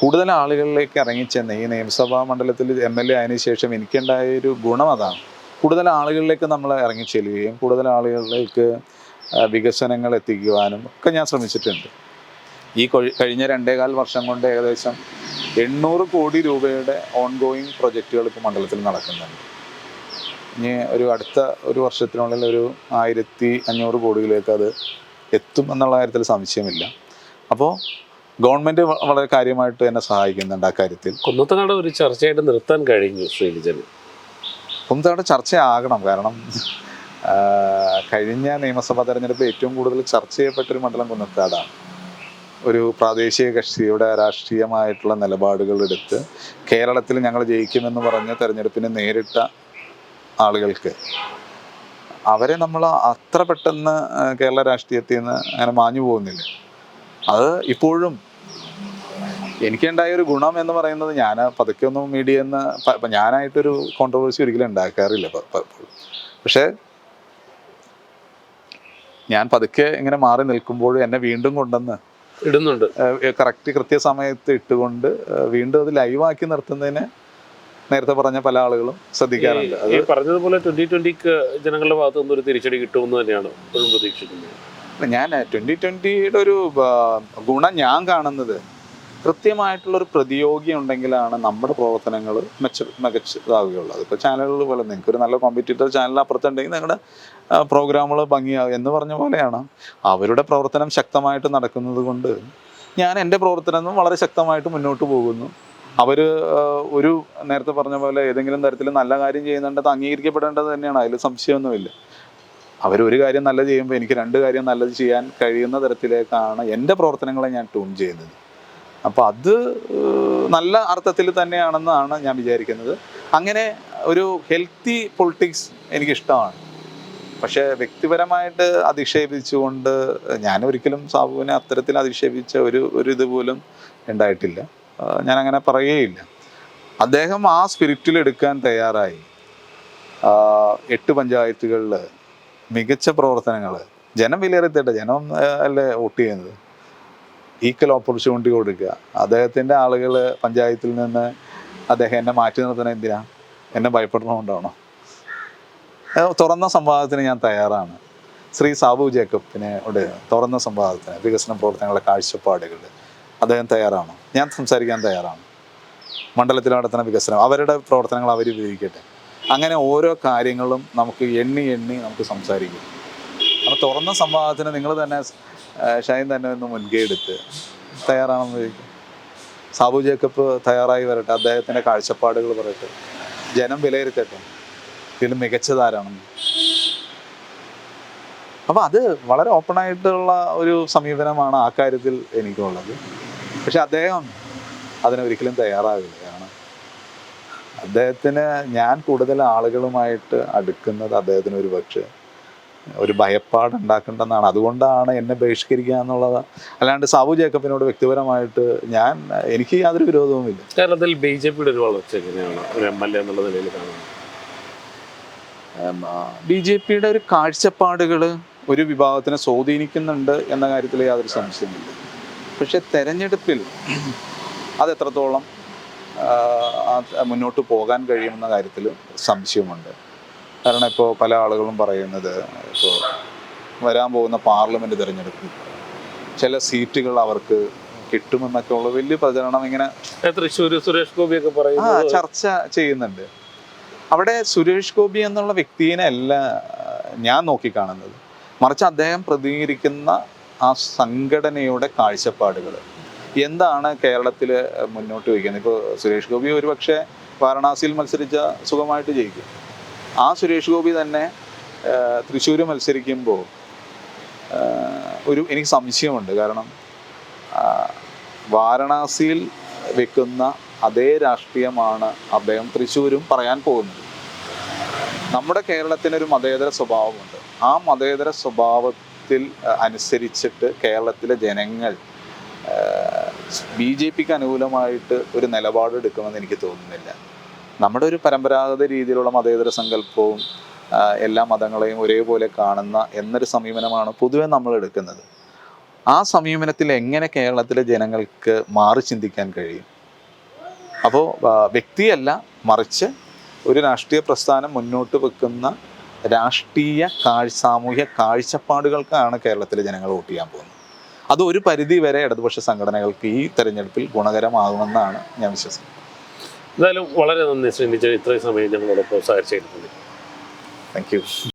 കൂടുതൽ ആളുകളിലേക്ക് ഇറങ്ങിച്ചെന്ന് ഈ നിയമസഭാ മണ്ഡലത്തിൽ MLA ആയതിനു ശേഷം എനിക്കുണ്ടായൊരു ഗുണം അതാണ്. കൂടുതൽ ആളുകളിലേക്ക് നമ്മൾ ഇറങ്ങിച്ചെല്ലുകയും കൂടുതൽ ആളുകളിലേക്ക് വികസനങ്ങൾ എത്തിക്കുവാനും ഒക്കെ ഞാൻ ശ്രമിച്ചിട്ടുണ്ട്. ഈ കഴിഞ്ഞ 2.25 വർഷം കൊണ്ട് ഏകദേശം 800 കോടി രൂപയുടെ ഓൺഗോയിങ് പ്രൊജക്റ്റുകൾ ഇപ്പോൾ മണ്ഡലത്തിൽ നടക്കുന്നുണ്ട്. ഇനി അടുത്ത ഒരു വർഷത്തിനുള്ളിൽ ഒരു 1500 കോടിയിലേക്ക് അത് എത്തും എന്നുള്ള കാര്യത്തിൽ സംശയമില്ല. അപ്പോൾ ഗവൺമെൻറ് വളരെ കാര്യമായിട്ട് എന്നെ സഹായിക്കുന്നുണ്ട് ആ കാര്യത്തിൽ. കുന്നത്തനാട് ഒരു ചർച്ചയായിട്ട് നിർത്താൻ കഴിഞ്ഞു ശ്രീനിജന്? കുന്നത്തനാട് ചർച്ചയാകണം. കാരണം കഴിഞ്ഞ നിയമസഭാ തെരഞ്ഞെടുപ്പ് ഏറ്റവും കൂടുതൽ ചർച്ച ചെയ്യപ്പെട്ടൊരു മണ്ഡലം കുന്നത്തനാടാണ്. ഒരു പ്രാദേശിക കക്ഷിയുടെ രാഷ്ട്രീയമായിട്ടുള്ള നിലപാടുകൾ എടുത്ത് കേരളത്തിൽ ഞങ്ങൾ ജയിക്കുമെന്ന് പറഞ്ഞ തെരഞ്ഞെടുപ്പിന് നേരിട്ട ആളുകൾക്ക് അവരെ നമ്മൾ അത്ര പെട്ടെന്ന് കേരള രാഷ്ട്രീയത്തിൽ നിന്ന് അങ്ങനെ മാഞ്ഞു പോകുന്നില്ല. അത് ഇപ്പോഴും എനിക്കുണ്ടായ ഒരു ഗുണം എന്ന് പറയുന്നത്, ഞാൻ പതുക്കെ ഒന്നും മീഡിയയിൽ നിന്ന് ഞാനായിട്ടൊരു കോൺട്രവേഴ്സി ഒരിക്കലും ഉണ്ടാക്കാറില്ല പക്ഷേ ഞാൻ പതുക്കെ ഇങ്ങനെ മാറി നിൽക്കുമ്പോൾ എന്നെ വീണ്ടും കൊണ്ടുവന്ന് ഇടുന്നുണ്ട്. കൃത്യസമയത്ത് ഇട്ടുകൊണ്ട് വീണ്ടും അത് ലൈവാക്കി നിർത്തുന്നതിന് നേരത്തെ പറഞ്ഞ പല ആളുകളും ശ്രദ്ധിക്കാറുണ്ട്. ഈ പറഞ്ഞതുപോലെ 2020 ജനങ്ങളുടെ ഭാഗത്തു നിന്ന് ഒരു തിരിച്ചടി കിട്ടുമെന്ന് തന്നെയാണ് ഇപ്പോഴും പ്രതീക്ഷിക്കുന്നത്. ഞാൻ 2020യുടെ ഒരു ഗുണം ഞാൻ കാണുന്നത്, കൃത്യമായിട്ടുള്ളൊരു പ്രതിയോഗി ഉണ്ടെങ്കിലാണ് നമ്മുടെ പ്രവർത്തനങ്ങൾ മികച്ചതാവുകയുള്ളൂ. അതിപ്പോൾ ചാനലുകൾ പോലെ നിങ്ങൾക്കൊരു നല്ല കോമ്പറ്റീറ്റർ ചാനൽ അപ്പുറത്തുണ്ടെങ്കിൽ നിങ്ങളുടെ പ്രോഗ്രാമുകൾ ഭംഗിയാകും എന്ന് പറഞ്ഞ പോലെയാണ്. അവരുടെ പ്രവർത്തനം ശക്തമായിട്ട് നടക്കുന്നത് കൊണ്ട് ഞാൻ എൻ്റെ പ്രവർത്തനം വളരെ ശക്തമായിട്ട് മുന്നോട്ട് പോകുന്നു. അവർ നേരത്തെ പറഞ്ഞ പോലെ ഏതെങ്കിലും തരത്തിൽ നല്ല കാര്യം ചെയ്യുന്നുണ്ട്, അത് അംഗീകരിക്കപ്പെടേണ്ടത് തന്നെയാണ്, അതിൽ സംശയമൊന്നുമില്ല. അവരൊരു കാര്യം നല്ലത് ചെയ്യുമ്പോൾ എനിക്ക് 2 കാര്യം നല്ലത് ചെയ്യാൻ കഴിയുന്ന തരത്തിലേക്കാണ് എൻ്റെ പ്രവർത്തനങ്ങളെ ഞാൻ ട്യൂൺ ചെയ്യുന്നത്. അപ്പോൾ അത് നല്ല അർത്ഥത്തിൽ തന്നെയാണെന്നാണ് ഞാൻ വിചാരിക്കുന്നത്. അങ്ങനെ ഒരു ഹെൽത്തി പൊളിറ്റിക്സ് എനിക്കിഷ്ടമാണ്. പക്ഷേ വ്യക്തിപരമായിട്ട് അധിക്ഷേപിച്ചുകൊണ്ട് ഞാനൊരിക്കലും സാബുവിനെ അത്തരത്തിൽ അധിക്ഷേപിച്ച ഒരു ഇതുപോലും ഉണ്ടായിട്ടില്ല. ഞാനങ്ങനെ പറയുകയില്ല. അദ്ദേഹം ആ സ്പിരിറ്റിൽ എടുക്കാൻ തയ്യാറായി. 8 പഞ്ചായത്തുകളിൽ മികച്ച പ്രവർത്തനങ്ങൾ ജനം വിലയിരുത്തട്ടെ, ജനം അല്ലേ വോട്ട് ചെയ്യുന്നത്. ഈക്വൽ ഓപ്പർച്യൂണിറ്റി കൊടുക്കുക. അദ്ദേഹത്തിൻ്റെ ആളുകൾ പഞ്ചായത്തിൽ നിന്ന് അദ്ദേഹം എന്നെ മാറ്റി നിർത്തണത് എന്തിനാ? എന്നെ ഭയപ്പെടണമുണ്ടാണോ? തുറന്ന സംവാദത്തിന് ഞാൻ തയ്യാറാണ്. ശ്രീ സാബു ജേക്കബിനോട് തുറന്ന സംവാദത്തിന്, വികസന പ്രവർത്തനങ്ങളുടെ കാഴ്ചപ്പാടുകൾ അദ്ദേഹം തയ്യാറാണ്. ഞാൻ സംസാരിക്കാൻ തയ്യാറാണ്. മണ്ഡലത്തിൽ നടത്തുന്ന വികസനം, അവരുടെ പ്രവർത്തനങ്ങൾ അവർ വിവരിക്കട്ടെ. അങ്ങനെ ഓരോ കാര്യങ്ങളും നമുക്ക് എണ്ണി നമുക്ക് സംസാരിക്കും. അപ്പോൾ തുറന്ന സംവാദത്തിന് നിങ്ങൾ തന്നെ ഷൈൻ തന്നെ ഒന്ന് മുൻകൈ എടുത്ത് തയ്യാറാണെന്ന് ചോദിക്കും. സാബു ജേക്കബ് തയ്യാറായി വരട്ടെ, അദ്ദേഹത്തിൻ്റെ കാഴ്ചപ്പാടുകൾ പറയട്ടെ, ജനം വിലയിരുത്തട്ടെ ഇതിൽ മികച്ചതാരാണെന്ന്. അപ്പോൾ അത് വളരെ ഓപ്പണായിട്ടുള്ള ഒരു സമീപനമാണ് ആ കാര്യത്തിൽ എനിക്കുള്ളത്. പക്ഷെ അദ്ദേഹം അതിനൊരിക്കലും തയ്യാറാവില്ല. കാരണം അദ്ദേഹത്തിന് ഞാൻ കൂടുതൽ ആളുകളുമായിട്ട് അടുക്കുന്നത് അദ്ദേഹത്തിന് ഒരു ഭയപ്പാട് ഉണ്ടാക്കേണ്ടെന്നാണ്. അതുകൊണ്ടാണ് എന്നെ ബഹിഷ്കരിക്കുക എന്നുള്ളത്. അല്ലാണ്ട് സാബു ജേക്കബിനോട് വ്യക്തിപരമായിട്ട് എനിക്ക് യാതൊരു വിരോധവുമില്ല. കേരളത്തിൽ BJPയുടെ ഒരു വളർച്ച എങ്ങനെയാണ് ഒരു MLA എന്നുള്ള നിലയിൽ കാണുന്നത്? BJPയുടെ ഒരു കാഴ്ചപ്പാടുകൾ ഒരു വിഭാഗത്തിനെ സ്വാധീനിക്കുന്നുണ്ട് എന്ന കാര്യത്തിൽ യാതൊരു സംശയമില്ല. പക്ഷെ തെരഞ്ഞെടുപ്പിൽ അതെത്രത്തോളം മുന്നോട്ട് പോകാൻ കഴിയുമെന്ന കാര്യത്തിൽ സംശയമുണ്ട്. കാരണം ഇപ്പോൾ പല ആളുകളും പറയുന്നത്, ഇപ്പോൾ വരാൻ പോകുന്ന പാർലമെൻറ്റ് തിരഞ്ഞെടുപ്പിൽ ചില സീറ്റുകൾ അവർക്ക് കിട്ടുമെന്നൊക്കെ ഉള്ള വലിയ പ്രചരണം ഇങ്ങനെ തൃശ്ശൂർ സുരേഷ് ഗോപിയൊക്കെ പറയുന്നത് ചർച്ച ചെയ്യുന്നുണ്ട്. അവിടെ സുരേഷ് ഗോപി എന്നുള്ള വ്യക്തിയെ അല്ല ഞാൻ നോക്കിക്കാണുന്നത്, മറിച്ച് അദ്ദേഹം പ്രതിനിധീകരിക്കുന്ന ആ സംഘടനയുടെ കാഴ്ചപ്പാടുകൾ എന്താണ് കേരളത്തിൽ മുന്നോട്ട് വയ്ക്കുന്നത്. ഇപ്പോൾ സുരേഷ് ഗോപി ഒരുപക്ഷെ വാരണാസിയിൽ മത്സരിച്ച സുഖമായിട്ട് ജയിക്കും. ആ സുരേഷ് ഗോപി തന്നെ തൃശ്ശൂർ മത്സരിക്കുമ്പോൾ എനിക്ക് സംശയമുണ്ട്. കാരണം വാരണാസിയിൽ വെക്കുന്ന അതേ രാഷ്ട്രീയമാണ് അദ്ദേഹം തൃശ്ശൂരും പറയാൻ പോകുന്നത്. നമ്മുടെ കേരളത്തിനൊരു മതേതര സ്വഭാവമുണ്ട്. ആ മതേതര സ്വഭാവത്തിൽ അനുസരിച്ചിട്ട് കേരളത്തിലെ ജനങ്ങൾ BJPക്ക് അനുകൂലമായിട്ട് ഒരു നിലപാടെടുക്കുമെന്ന് എനിക്ക് തോന്നുന്നില്ല. നമ്മുടെ ഒരു പരമ്പരാഗത രീതിയിലുള്ള മതേതര സങ്കല്പവും എല്ലാ മതങ്ങളെയും ഒരേപോലെ കാണുന്ന എന്നൊരു സമീപനമാണ് പൊതുവെ നമ്മൾ എടുക്കുന്നത്. ആ സമീപനത്തിൽ എങ്ങനെ കേരളത്തിലെ ജനങ്ങൾക്ക് മാറി ചിന്തിക്കാൻ കഴിയും? അപ്പോൾ വ്യക്തിയല്ല, മറിച്ച് ഒരു രാഷ്ട്രീയ പ്രസ്ഥാനം മുന്നോട്ട് വെക്കുന്ന സാമൂഹ്യ കാഴ്ചപ്പാടുകൾക്കാണ് കേരളത്തിലെ ജനങ്ങൾ വോട്ട് ചെയ്യാൻ പോകുന്നത്. അത് ഒരു പരിധി വരെ ഇടതുപക്ഷ സംഘടനകൾക്ക് ഈ തെരഞ്ഞെടുപ്പിൽ ഗുണകരമാകുമെന്നാണ് ഞാൻ വിശ്വസിക്കുന്നത്. എന്തായാലും വളരെ നന്ദി ശ്രീനിജൻ, ഇത്രയും സമയം ഞങ്ങളോടൊപ്പം സഹകരിച്ചിരുന്നു. Thank you.